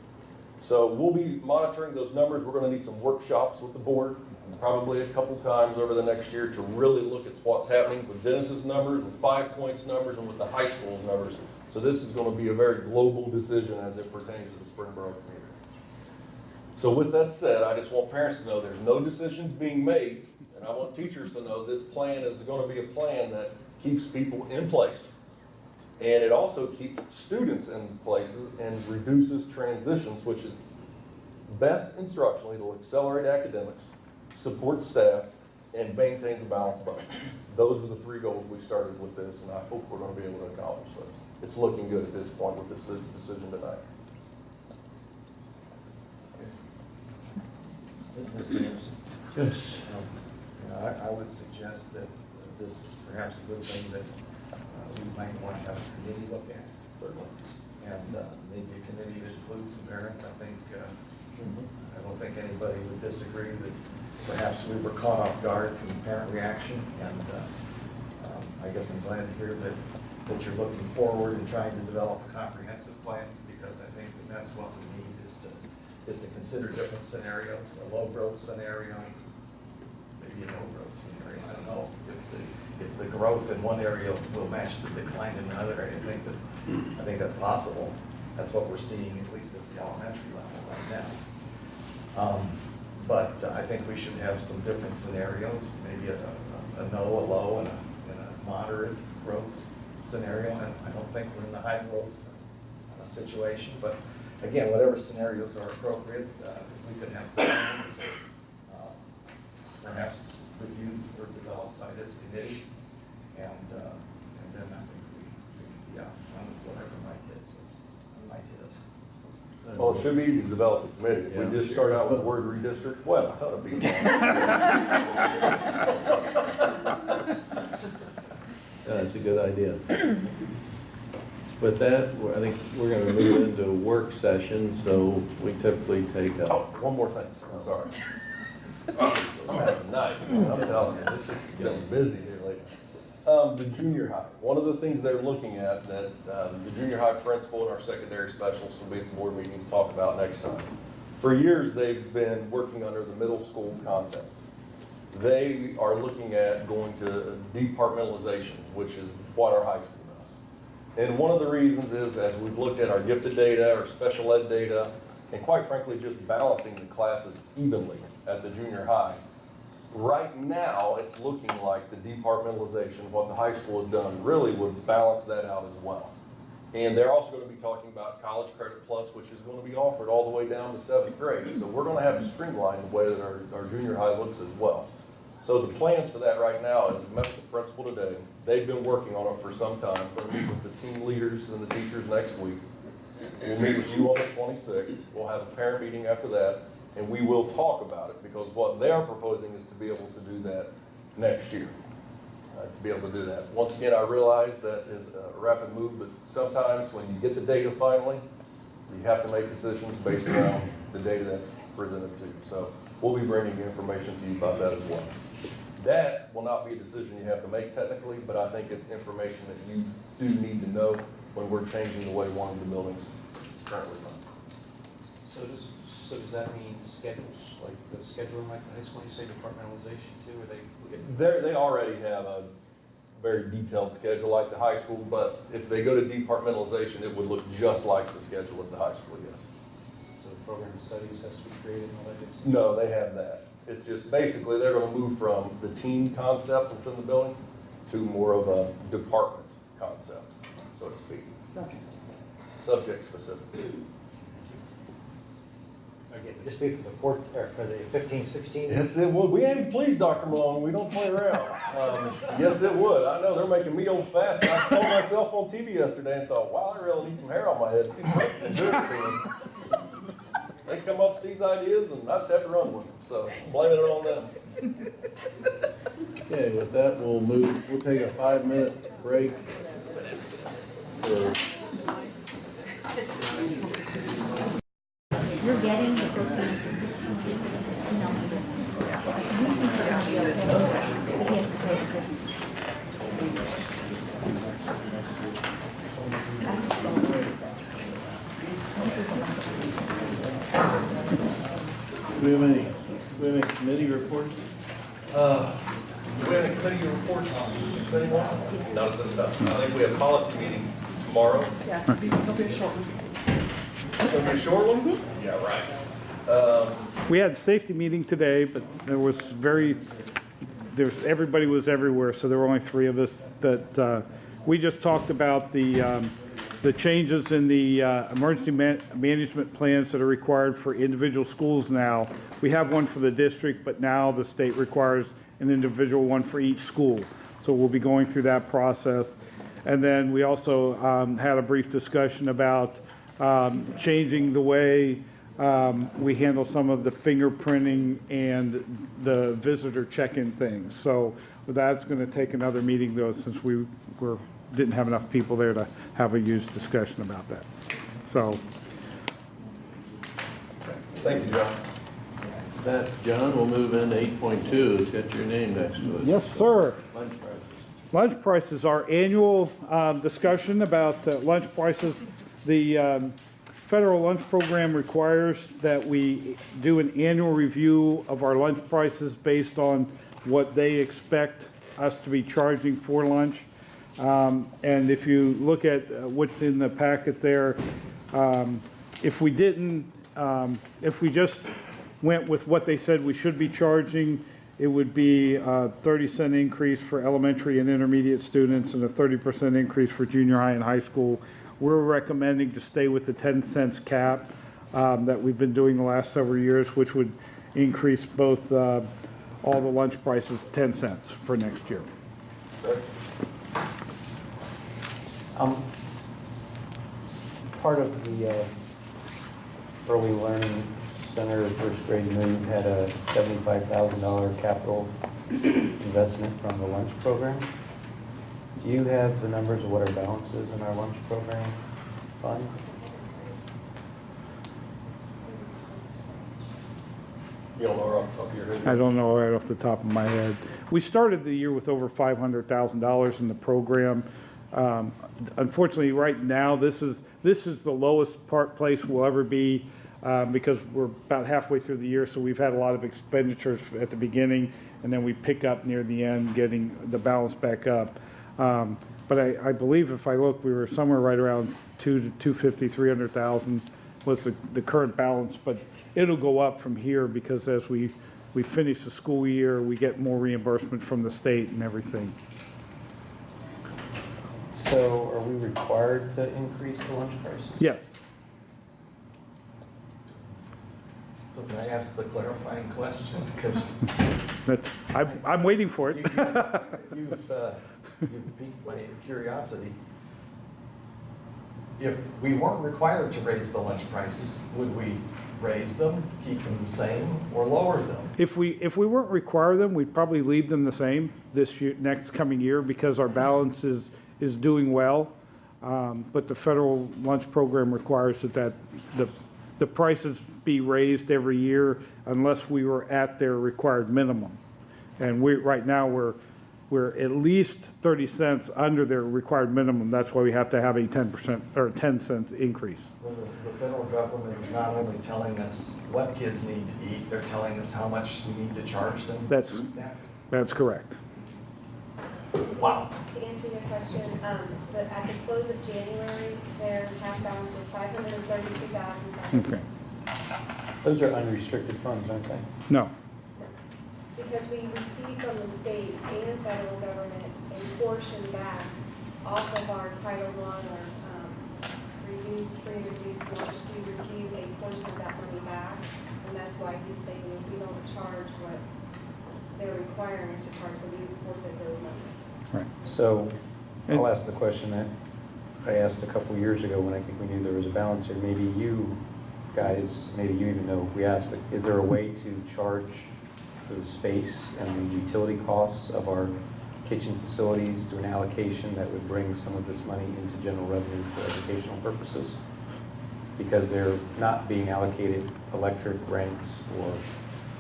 So we'll be monitoring those numbers. We're going to need some workshops with the board, probably a couple times over the next year, to really look at what's happening with Dennis's numbers, with 5 Points numbers, and with the high school's numbers. So this is going to be a very global decision as it pertains to the Springboro community. So with that said, I just want parents to know there's no decisions being made, and I want teachers to know this plan is going to be a plan that keeps people in place. And it also keeps students in places and reduces transitions, which is best instructionally. It'll accelerate academics, support staff, and maintains a balanced budget. Those were the 3 goals we started with this, and I hope we're going to be able to accomplish those. It's looking good at this point with this decision tonight. Mr. Anderson? Yes. I would suggest that this is perhaps a good thing that we might want to have a committee look at. And maybe a committee that includes some parents. I think, I don't think anybody would disagree that perhaps we were caught off guard from parent reaction. And I guess I'm glad to hear that you're looking forward and trying to develop a comprehensive plan, because I think that that's what we need is to consider different scenarios, a low growth scenario, maybe a no growth scenario. I don't know if the growth in one area will match the decline in another area. I think that's possible. That's what we're seeing, at least at the elementary level right now. But I think we should have some different scenarios, maybe a no, a low, and a moderate growth scenario. And I don't think we're in the high growth situation, but again, whatever scenarios are appropriate, if we could have plans, perhaps reviewed or developed by this committee, and then I think we could be out front of whatever might hit us. Well, it should be easy to develop a committee. If Yeah. we just start out with the word redistrict, well, a ton of people. That's a good idea. With that, I think we're going to move into work session, so we typically take Oh, one more thing, I'm sorry. I'm having a night, man. I'm telling you, this has been busy here lately. The junior high, one of the things they're looking at that the junior high principal and our secondary specialists will be at the board meetings to talk about next time. For years, they've been working under the middle school concept. They are looking at going to departmentalization, which is what our high school does. And one of the reasons is, as we've looked at our gifted data, our special ed data, and quite frankly, just balancing the classes evenly at the junior high. Right now, it's looking like the departmentalization, what the high school has done, really would balance that out as well. And they're also going to be talking about College Credit Plus, which is going to be offered all the way down to 7th grade. So we're going to have to streamline the way that our junior high looks as well. So the plans for that right now is met with the principal today. They've been working on it for some time. We're going to meet with the team leaders and the teachers next week. We'll meet with you on the 26th. We'll have a parent meeting after that, and we will talk about it, because what they are proposing is to be able to do that next year, to be able to do that. Once again, I realize that is a rapid move, but sometimes when you get the data finally, you have to make decisions based on the data that's presented to you. So we'll be bringing information to you about that as well. That will not be a decision you have to make technically, but I think it's information that you do need to know when we're changing the way one of the buildings is currently run. So does that mean schedules, like the scheduling like the high school, you say departmentalization too, or They already have a very detailed schedule like the high school, but if they go to departmentalization, it would look just like the schedule at the high school, yes. So the program of studies has to be created and all that good stuff? No, they have that. It's just basically they're going to move from the team concept within the building to more of a department concept, so to speak. Subject specific. Subject specific. Again, would this be for the 15, 16? Yes, it would. We ain't pleased, Dr. Malone. We don't play around. Yes, it would. I know they're making me old fast. I saw myself on TV yesterday and thought, wow, I really need some hair on my head. Too much to do it to them. They come up with these ideas and I just have to run with them. So blaming it on them. Okay, with that, we'll take a 5-minute break for You're getting the first semester. No. So I think it's gonna be okay, but he has to say it. Do we have any committee reports? Do we have any committee reports anymore? Not at this time. I think we have a policy meeting tomorrow. Yes, it'll be a short one. It's going to be a short one? Yeah, right. We had a safety meeting today, but everybody was everywhere, so there were only 3 of us that, we just talked about the changes in the emergency management plans that are required for individual schools now. We have one for the district, but now the state requires an individual one for each school. So we'll be going through that process. And then we also had a brief discussion about changing the way we handle some of the fingerprinting and the visitor check-in things. So that's going to take another meeting, though, since we didn't have enough people there to have a huge discussion about that. So, Thank you, John. That, John, we'll move into 8.2. It's got your name next to it. yes, sir. Lunch prices. Lunch prices, our annual discussion about lunch prices. The federal lunch program requires that we do an annual review of our lunch prices based on what they expect us to be charging for lunch. And if you look at what's in the packet there, if we just went with what they said we should be charging, it would be a 30-cent increase for elementary and intermediate students and a 30% increase for junior high and high school. We're recommending to stay with the 10 cents cap that we've been doing the last several years, which would increase both all the lunch prices 10 cents for next year. Part of the Early Learning Center first grade move had a $75,000 capital investment from the lunch program. Do you have the numbers of what our balance is in our lunch program fund? You don't know off the top of your head? I don't know right off the top of my head. We started the year with over $500,000 in the program. Unfortunately, right now, this is the lowest place we'll ever be because we're about halfway through the year, so we've had a lot of expenditures at the beginning, and then we pick up near the end, getting the balance back up. But I believe if I look, we were somewhere right around 250, 300,000 was the current balance, but it'll go up from here because as we finish the school year, we get more reimbursement from the state and everything. So are we required to increase the lunch prices? Yes. So can I ask the clarifying question? Because I'm waiting for it. you've piqued my curiosity. If we weren't required to raise the lunch prices, would we raise them, keep them the same, or lower them? If we weren't require them, we'd probably leave them the same this year, next coming year, because our balance is doing well. But the federal lunch program requires that the prices be raised every year unless we were at their required minimum. And right now we're at least 30 cents under their required minimum. That's why we have to have a 10% or 10 cents increase. So the federal government is not only telling us what kids need to eat, they're telling us how much we need to charge them? That's correct. Wow. To answer your question, at the close of January, their cash balance was $532,000. Okay. Those are unrestricted funds, aren't they? No. Because we receive from the state and federal government a portion back off of our Title I or free reduced lunch. We receive a portion of that money back, and that's why he's saying if we don't charge what they're requiring us to charge, then we forfeit those monies. Right. So I'll ask the question that I asked a couple years ago when I think we knew there was a balance here. Maybe you guys, maybe you even know if we asked, but is there a way to charge for the space and the utility costs of our kitchen facilities through an allocation that would bring some of this money into general revenue for educational purposes? Because they're not being allocated electric, rent, or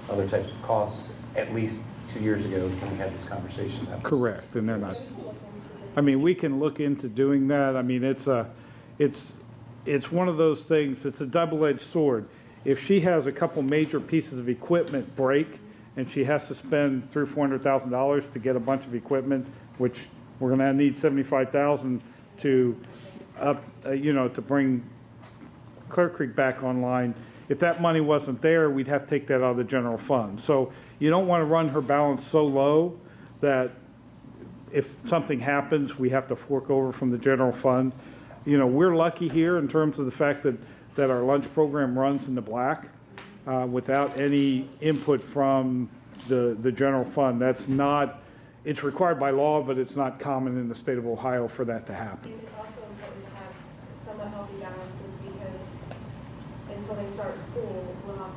other types of costs, at least 2 years ago when we had this conversation. Correct, and they're not. I mean, we can look into doing that. I mean, it's one of those things, it's a double-edged sword. If she has a couple major pieces of equipment break and she has to spend $300,000 or $400,000 to get a bunch of equipment, which we're gonna need $75,000 to to bring Clear Creek back online, if that money wasn't there, we'd have to take that out of the general fund. So you don't want to run her balance so low that if something happens, we have to fork over from the general fund. You know, we're lucky here in terms of the fact that our lunch program runs in the black without any input from the general fund. That's not, it's required by law, but it's not common in the state of Ohio for that to happen. And it's also important to have somewhat healthy balances because until they start school, we'll have,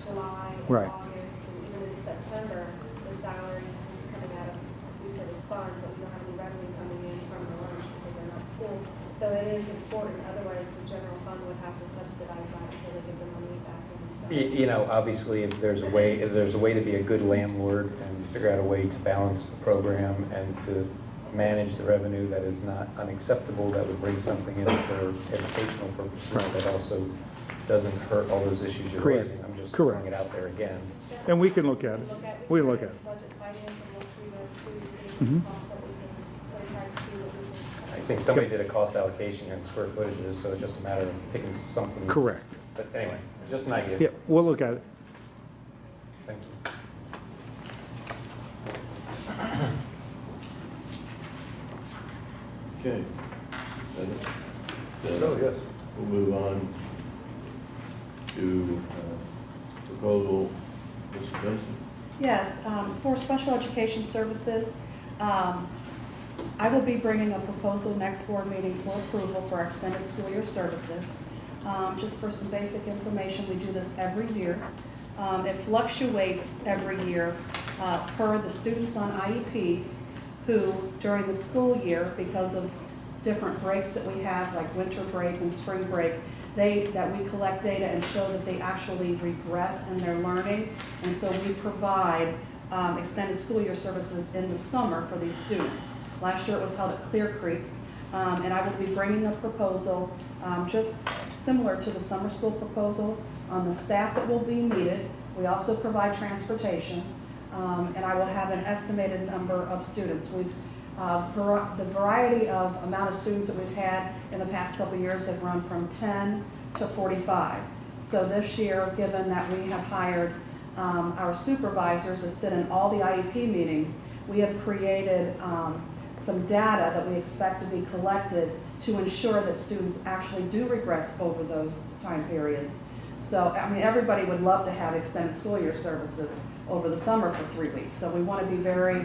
July, and Right. August, and even in September, the salaries is coming out of food service fund, but we don't have any revenue coming in from the lunch because they're not at school. So it is important, otherwise the general fund would have to subsidize that until they get the money back in. So- Obviously, if there's a way to be a good landlord and figure out a way to balance the program and to manage the revenue that is not unacceptable, that would bring something in for educational purposes, Right. that also doesn't hurt all those issues you're Correct. raising. I'm just Correct. throwing it out there again. And we can look at it. We look at it. Budget finance and look through those too, to see Mhm. what's cost that we can, what it tries to do, what we can. I think somebody did a cost allocation and square footages, so it's just a matter of picking something. Correct. But anyway, just an idea. Yeah, we'll look at it. Thank you. Okay. Then So, yes. we'll move on to proposal, Mr. Benson. Yes, for special education services, I will be bringing a proposal next board meeting for approval for our extended school year services. Just for some basic information, we do this every year. It fluctuates every year per the students on IEPs who, during the school year, because of different breaks that we have, like winter break and spring break, that we collect data and show that they actually regress in their learning. And so we provide extended school year services in the summer for these students. Last year it was held at Clear Creek, and I will be bringing a proposal just similar to the summer school proposal on the staff that will be needed. We also provide transportation, and I will have an estimated number of students. The variety of amount of students that we've had in the past couple of years have run from 10 to 45. So this year, given that we have hired our supervisors that sit in all the IEP meetings, we have created some data that we expect to be collected to ensure that students actually do regress over those time periods. So, I mean, everybody would love to have extended school year services over the summer for 3 weeks. So we want to be very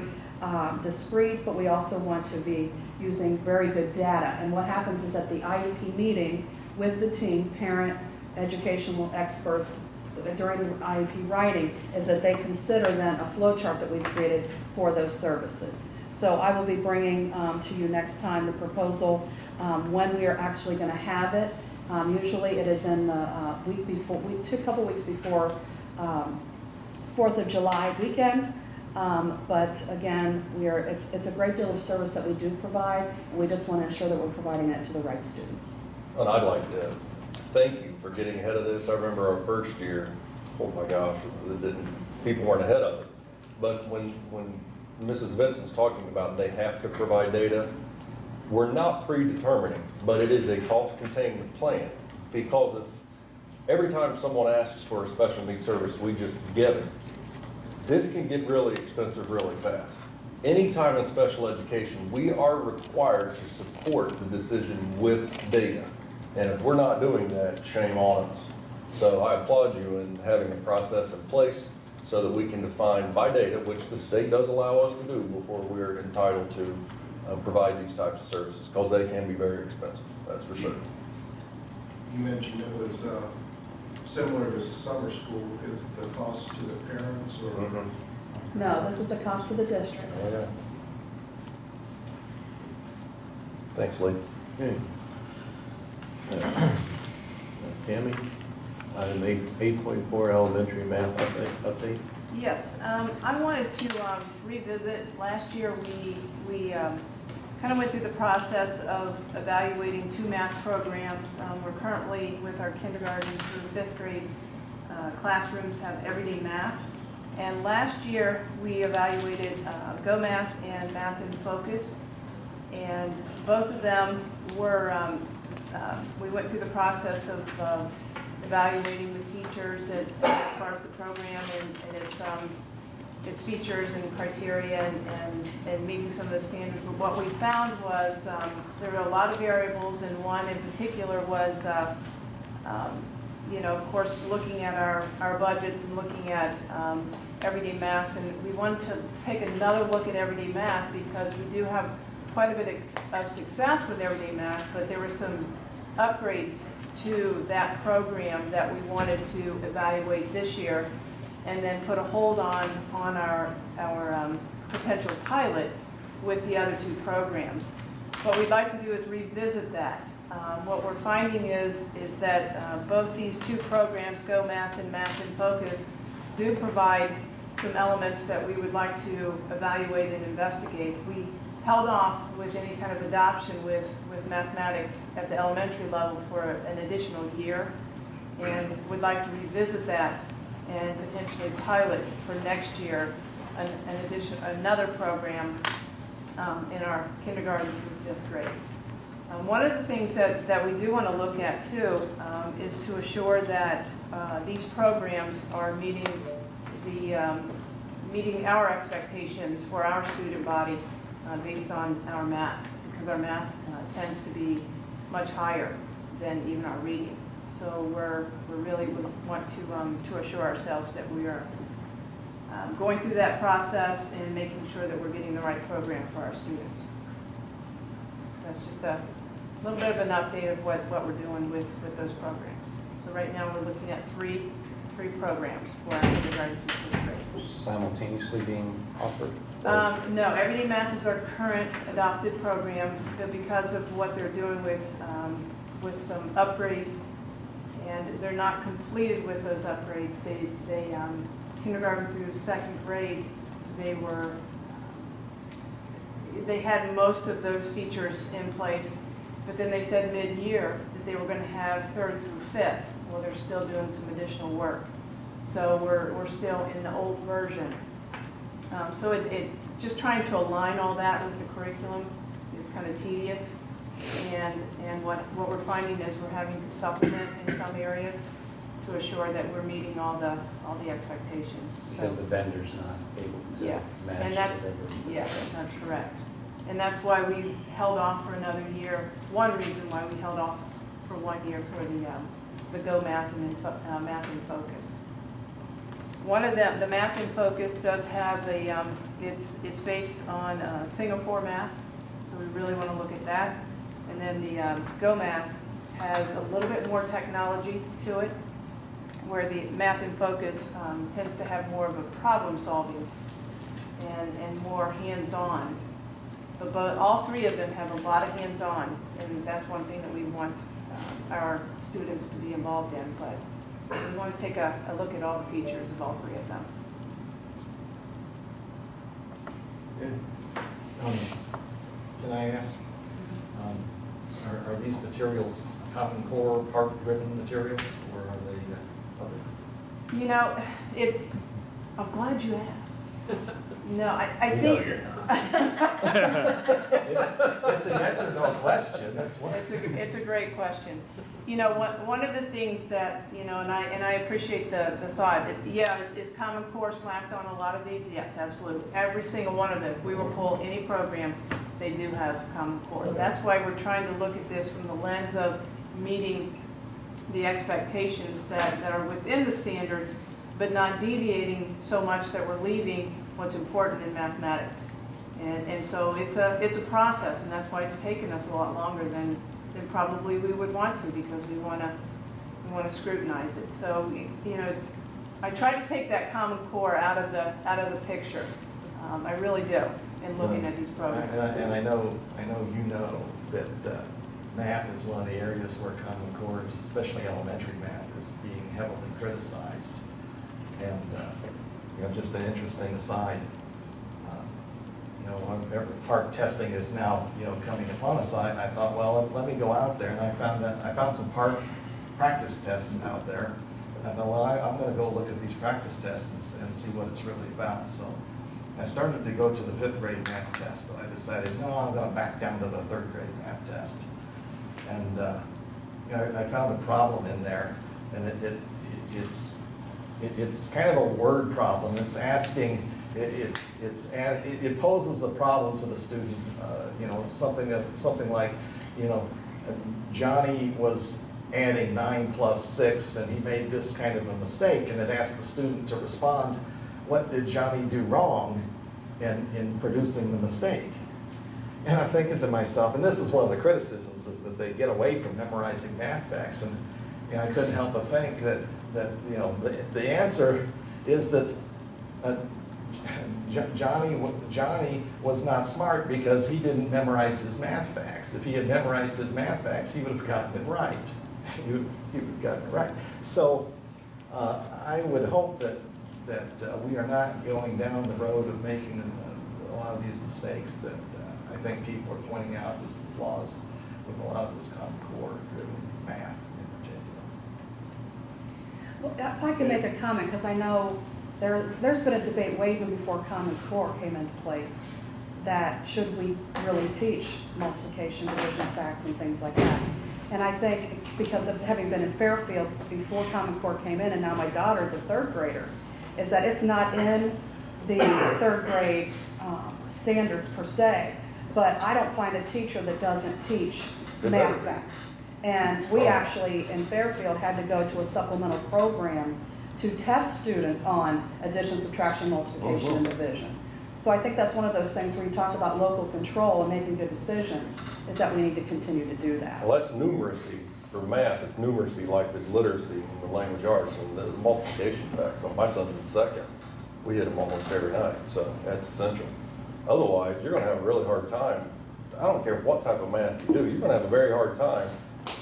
discreet, but we also want to be using very good data. And what happens is at the IEP meeting with the team, parent, educational experts, during the IEP writing, is that they consider then a flow chart that we've created for those services. So I will be bringing to you next time the proposal when we are actually going to have it. Usually it is in the week before, a couple weeks before 4th of July weekend. But again, it's a great deal of service that we do provide, and we just want to ensure that we're providing it to the right students. And I'd like to thank you for getting ahead of this. I remember our first year, oh my gosh, people weren't ahead of it. But when Mrs. Benson's talking about they have to provide data, we're not predetermining, but it is a cost containment plan. Because if every time someone asks for a special needs service, we just give it, this can get really expensive really fast. Anytime in special education, we are required to support the decision with data. And if we're not doing that, shame on us. So I applaud you in having a process in place so that we can define by data, which the state does allow us to do before we're entitled to provide these types of services, because they can be very expensive, that's for certain. You mentioned it was similar to summer school. Is the cost to the parents or? No, this is a cost to the district. Oh, yeah. Thanks, Lee. Okay. Tammy, item 8.4 elementary math update. Yes, I wanted to revisit, last year we kind of went through the process of evaluating 2 math programs. We're currently with our kindergarten through 5th grade classrooms have everyday math. And last year we evaluated Go Math and Math in Focus. And both of them were we went through the process of evaluating the teachers as far as the program and its features and criteria and meeting some of the standards. But what we found was there were a lot of variables, and one in particular was, of course, looking at our budgets and looking at everyday math. And we wanted to take another look at everyday math because we do have quite a bit of success with everyday math, but there were some upgrades to that program that we wanted to evaluate this year, and then put a hold on our potential pilot with the other two programs. What we'd like to do is revisit that. What we're finding is that both these two programs, Go Math and Math in Focus, do provide some elements that we would like to evaluate and investigate. We held off with any kind of adoption with mathematics at the elementary level for an additional year, and would like to revisit that and potentially pilot for next year another program in our kindergarten through 5th grade. One of the things that we do want to look at too is to assure that these programs are meeting our expectations for our student body based on our math, because our math tends to be much higher than even our reading. So we really want to assure ourselves that we are going through that process and making sure that we're getting the right program for our students. So it's just a little bit of an update of what we're doing with those programs. So right now we're looking at three programs for our kindergarten through 5th grade. Simultaneously being offered? No, Everyday Math is our current adopted program, but because of what they're doing with some upgrades, and they're not completed with those upgrades, they kindergarten through 2nd grade, they had most of those features in place, but then they said mid-year that they were going to have 3rd through 5th. Well, they're still doing some additional work. So we're still in the old version. So it just trying to align all that with the curriculum is kind of tedious. And what we're finding is we're having to supplement in some areas to assure that we're meeting all the expectations. Because the vendor's not able to Yes, manage and the that's correct. And that's why we held off for another year. One reason why we held off for 1 year for the Go Math and Math in Focus. One of them, the Math in Focus, does have it's based on Singapore math, so we really want to look at that. And then the Go Math has a little bit more technology to it, where the Math in Focus tends to have more of a problem solving and more hands-on. But all three of them have a lot of hands-on, and that's one thing that we want our students to be involved in. But we want to take a look at all the features of all three of them. Okay. Can I ask, are these materials Common Core park-driven materials, or are they other? You know, I'm glad you asked. No, I think. It's a yes or no question, that's what. It's a great question. You know, one of the things that, and I appreciate the thought, is Common Core slapped on a lot of these? Yes, absolutely. Every single one of them. If we will pull any program, they do have Common Core. That's why we're trying to look at this from the lens of meeting the expectations that are within the standards, but not deviating so much that we're leaving what's important in mathematics. And so it's a process, and that's why it's taken us a lot longer than probably we would want to, because we want to scrutinize it. So I try to take that Common Core out of the picture. I really do in looking at these programs. And I know you know that math is one of the areas where Common Core, especially elementary math, is being heavily criticized. And just an interesting aside. Park testing is now, coming upon us. I thought, well, let me go out there, and I found some park practice tests out there. And I thought, well, I'm going to go look at these practice tests and see what it's really about. So I started to go to the 5th grade math test, but I decided, no, I'm going to back down to the 3rd grade math test. And, I found a problem in there, and it's kind of a word problem. It's asking, it poses a problem to the student, something like, Johnny was adding 9 plus 6, and he made this kind of a mistake, and it asked the student to respond, what did Johnny do wrong in producing the mistake? And I'm thinking to myself, and this is one of the criticisms, is that they get away from memorizing math facts, and I couldn't help but think that the answer is that Johnny was not smart because he didn't memorize his math facts. If he had memorized his math facts, he would have gotten it right. He would have gotten it right. So I would hope that we are not going down the road of making a lot of these mistakes that I think people are pointing out as the flaws with a lot of this Common Core-driven math in particular. Well, if I could make a comment, because I know there's been a debate way even before Common Core came into place, that should we really teach multiplication, division, facts, and things like that. And I think because of having been in Fairfield before Common Core came in, and now my daughter's a third grader, is that it's not in the third grade standards per se, but I don't find a teacher that doesn't teach math facts. And we actually, in Fairfield, had to go to a supplemental program to test students on addition, subtraction, multiplication, and division. So I think that's one of those things where you talk about local control and making good decisions, is that we need to continue to do that. Well, that's numeracy. For math, it's numeracy like it's literacy in the language arts, and the multiplication facts. So my son's in second. We hit them almost every night, so that's essential. Otherwise, you're going to have a really hard time. I don't care what type of math you do, you're going to have a very hard time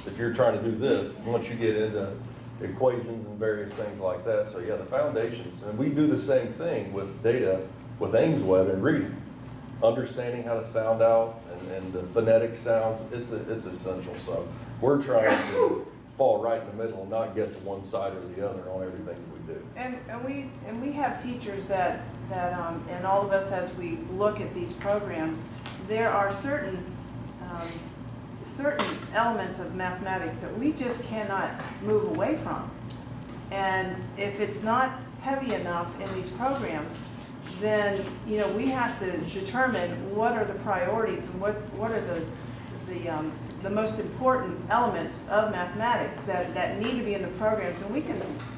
if you're trying to do this once you get into equations and various things like that. So yeah, the foundations, and we do the same thing with data, with Ames Web and reading. Understanding how to sound out and the phonetic sounds, it's essential. So we're trying to fall right in the middle and not get to one side or the other on everything that we do. And we have teachers that and all of us, as we look at these programs, there are certain elements of mathematics that we just cannot move away from. And if it's not heavy enough in these programs, then we have to determine what are the priorities and what are the most important elements of mathematics that need to be in the programs, and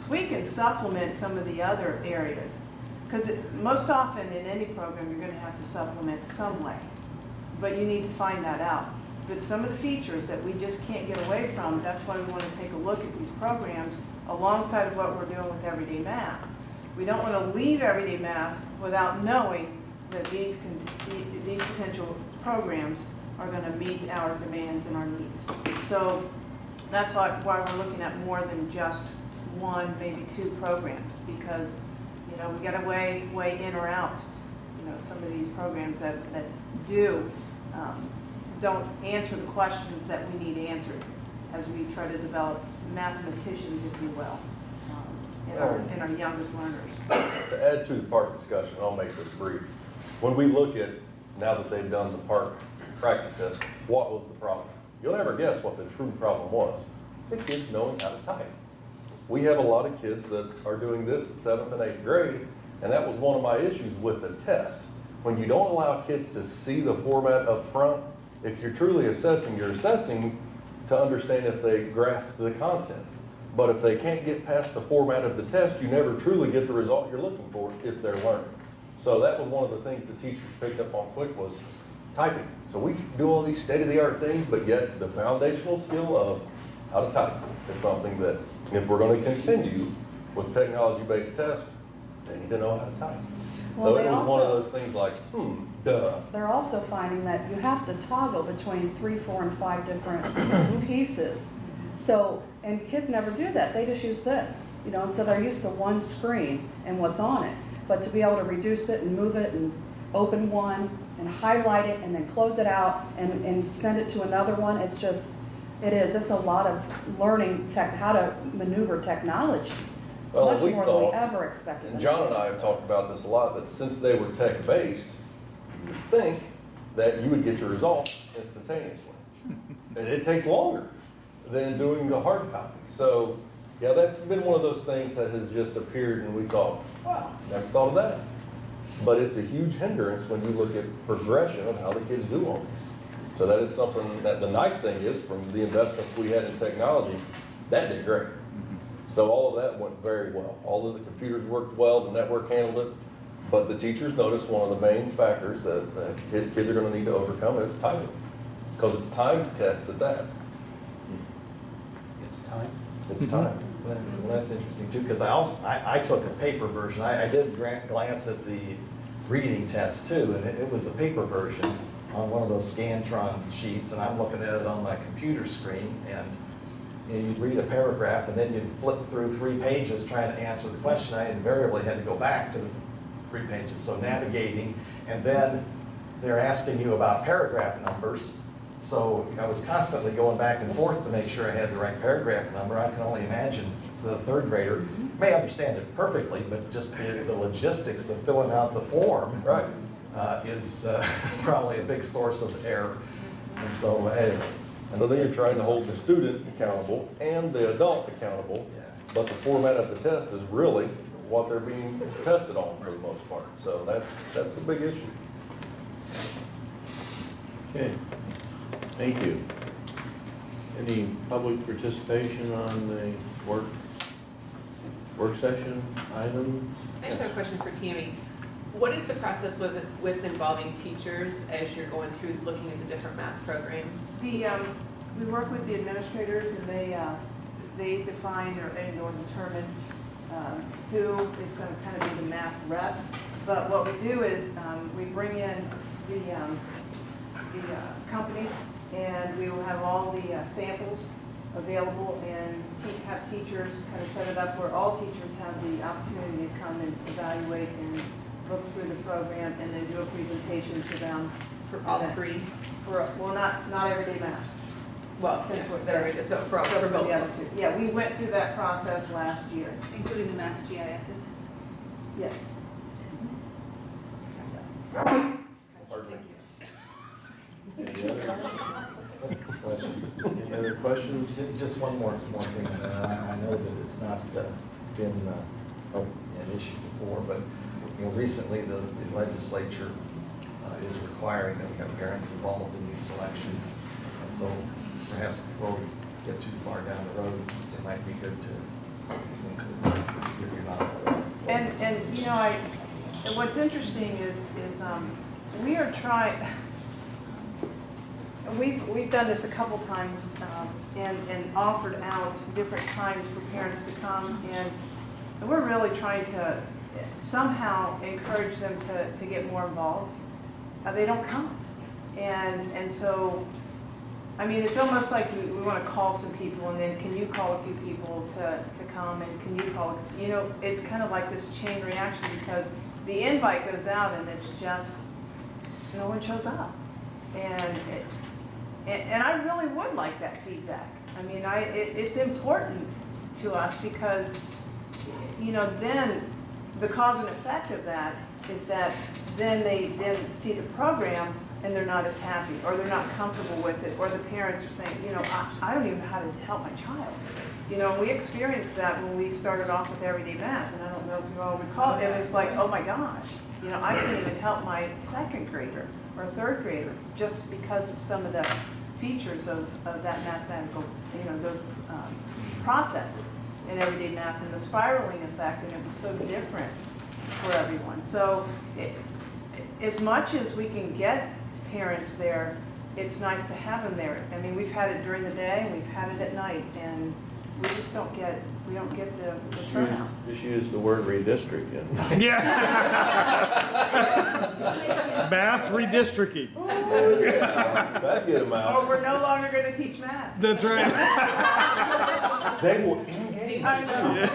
we can supplement some of the other areas, because most often in any program you're going to have to supplement some way, but you need to find that out. But some of the features that we just can't get away from, that's why we want to take a look at these programs alongside of what we're doing with everyday math. We don't want to leave everyday math without knowing that these potential programs are going to meet our demands and our needs. So that's why we're looking at more than just one, maybe two programs, because we got to weigh in or out some of these programs that don't answer the questions that we need answered as we try to develop mathematicians, if you will, in our youngest learners. To add to the park discussion, I'll make this brief. When we look at, now that they've done the park practice test, what was the problem? You'll never guess what the true problem was. The kids knowing how to type. We have a lot of kids that are doing this at 7th and 8th grade, and that was one of my issues with the test. When you don't allow kids to see the format up front, if you're truly assessing, you're assessing to understand if they grasp the content. But if they can't get past the format of the test, you never truly get the result you're looking for if they're learning. So that was one of the things the teachers picked up on quick was typing. So we do all these state-of-the-art things, but yet the foundational skill of how to type is something that if we're going to continue with technology-based tests, they need to know how to type. Well, So it was one of those things like, duh. They're also finding that you have to toggle between 3, 4, and 5 different pieces. So, and kids never do that. They just use this, and so they're used to one screen and what's on it. But to be able to reduce it and move it and open one and highlight it and then close it out and send it to another one, it's a lot of learning how to maneuver technology. Well, Much we more than we thought, ever expected. and John and I have talked about this a lot, that since they were tech-based, you would think that you would get your results instantaneously. And it takes longer than doing the hard copy. So, yeah, that's been one of those things that has just appeared and we thought, wow, never thought of that. But it's a huge hindrance when you look at progression of how the kids do on these. So that is something that the nice thing is from the investments we had in technology, that did great. So all of that went very well. All of the computers worked well, the network handled it. But the teachers noticed one of the main factors that kids are going to need to overcome is timing. Because it's time to test at that. It's time. It's time. Well, that's interesting too, because I took a paper version. I did glance at the reading test too, and it was a paper version on one of those Scantron sheets, and I'm looking at it on my computer screen, and you know, you'd read a paragraph, and then you'd flip through 3 pages trying to answer the question. I invariably had to go back to the 3 pages, so navigating, and then they're asking you about paragraph numbers. So I was constantly going back and forth to make sure I had the right paragraph number. I can only imagine the 3rd grader may understand it perfectly, but just the logistics of filling out the form Right. is probably a big source of error. And so, anyway. So then you're trying to hold the student accountable and the adult accountable, Yeah. but the format of the test is really what they're being tested on for the most part. So that's a big issue. Okay, thank you. Any public participation on the work session items? I just have a question for Tammy. What is the process with involving teachers as you're going through looking at the different math programs? We work with the administrators, and they define or determine who is going to kind of be the math rep. But what we do is we bring in the company, and we will have all the samples available, and have teachers kind of set it up where all teachers have the opportunity to come and evaluate and look through the program, and then do a presentation to them. For all 3? Well, not everyday math. Well, Since yeah, we're- that already, so for So both. the other 2. Yeah, we went through that process last year. Including the math GISs? Yes. Any other questions? Any other questions? Just one more thing. I know that it's not been an issue before, but you know, recently the legislature is requiring that we have parents involved in these selections. And so perhaps before we get too far down the road, it might be good to include if you're not already. And you know, what's interesting is we are trying, we've done this a couple times and offered out different times for parents to come, and we're really trying to somehow encourage them to get more involved. They don't come. And so, I mean, it's almost like we want to call some people, and then can you call a few people to come, and can you call, you know, it's kind of like this chain reaction, because the invite goes out and it's just, no one shows up. And I really would like that feedback. I mean, it's important to us, because, you know, then the cause and effect of that is that then they then see the program and they're not as happy, or they're not comfortable with it, or the parents are saying, you know, I don't even know how to help my child. You know, we experienced that when we started off with everyday math, and I don't know if you all recall, it was like, oh my gosh, you know, I can't even help my 2nd grader or 3rd grader just because of some of the features of that mathematical, you know, those processes in everyday math, and the spiraling effect, and it was so different for everyone. So as much as we can get parents there, it's nice to have them there. I mean, we've had it during the day, and we've had it at night, and we just don't get the turnout. Just use the word redistricting. Math redistricting. That'd get them Or out. we're no longer going to teach math. That's right. They will engage. I know.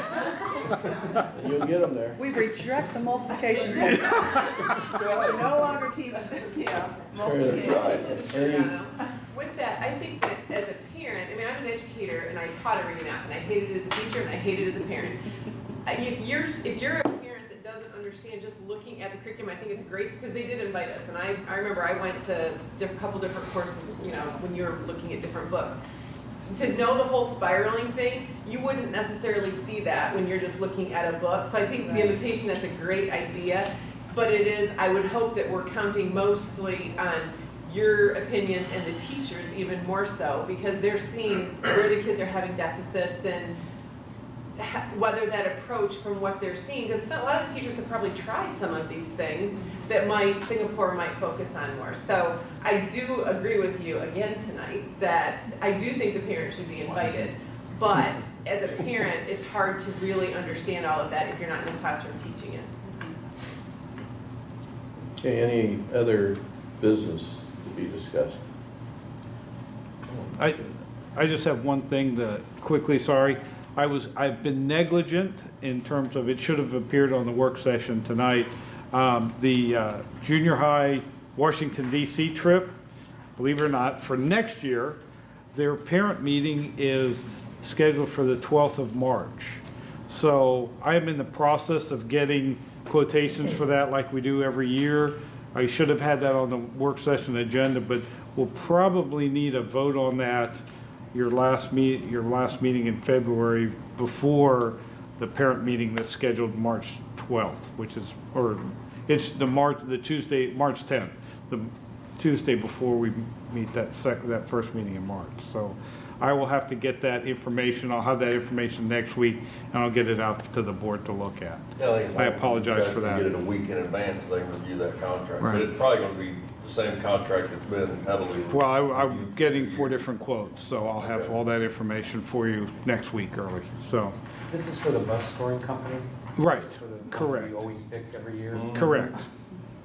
You'll get them there. We reject the multiplication table. We're no longer teaching, yeah, multiplication. With that, I think that as a parent, I mean, I'm an educator and I taught everyday math, and I hated it as a teacher and I hated it as a parent. If you're a parent that doesn't understand just looking at the curriculum, I think it's great because they did invite us. And I remember I went to a couple different courses, you know, when you were looking at different books. To know the whole spiraling thing, you wouldn't necessarily see that when you're just looking at a book. So I think the invitation, that's a great idea, but it is, I would hope that we're counting mostly on your opinions and the teachers even more so, because they're seeing where the kids are having deficits and whether that approach from what they're seeing, because a lot of the teachers have probably tried some of these things that Singapore might focus on more. So I do agree with you again tonight that I do think the parents should be invited, but as a parent, it's hard to really understand all of that if you're not in the classroom teaching it. Okay, any other business to be discussed? I just have one thing to quickly, sorry. I've been negligent in terms of, it should have appeared on the work session tonight. The junior high Washington DC trip, believe it or not, for next year, their parent meeting is scheduled for the 12th of March. So I am in the process of getting quotations for that like we do every year. I should have had that on the work session agenda, but we'll probably need a vote on that your last meeting in February before the parent meeting that's scheduled March 12th, which is, or it's the Tuesday, March 10th, the Tuesday before we meet that first meeting in March. So I will have to get that information. I'll have that information next week, and I'll get it out to the board to look at. I apologize for that. Get it a week in advance so they can review that contract. Right. But it's probably going to be the same contract that's been heavily. Well, I'm getting 4 different quotes, so I'll have all that information for you next week early, so. This is for the bus storing company? Right, This is for the one correct. we always pick every year? Correct.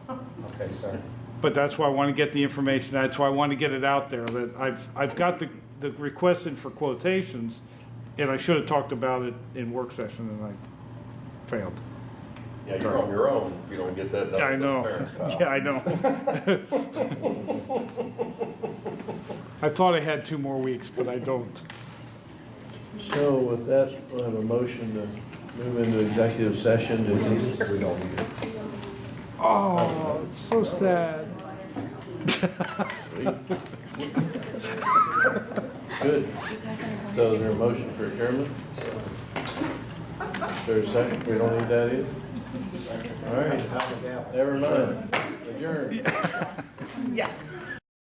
Okay, sorry. But that's why I want to get the information, that's why I want to get it out there, that I've got the request in for quotations, and I should have talked about it in work session, and I failed. Yeah, you're on your own if you don't get that done. Yeah, I know. Yeah, I know. I thought I had 2 more weeks, but I don't. So with that, we'll have a motion to move into executive session to we don't need it. Oh, it's so sad. Sweet. Good. So is there a motion for adjournment? Is there a second? We don't need that either? All right. Never mind. Adjourn. Yeah.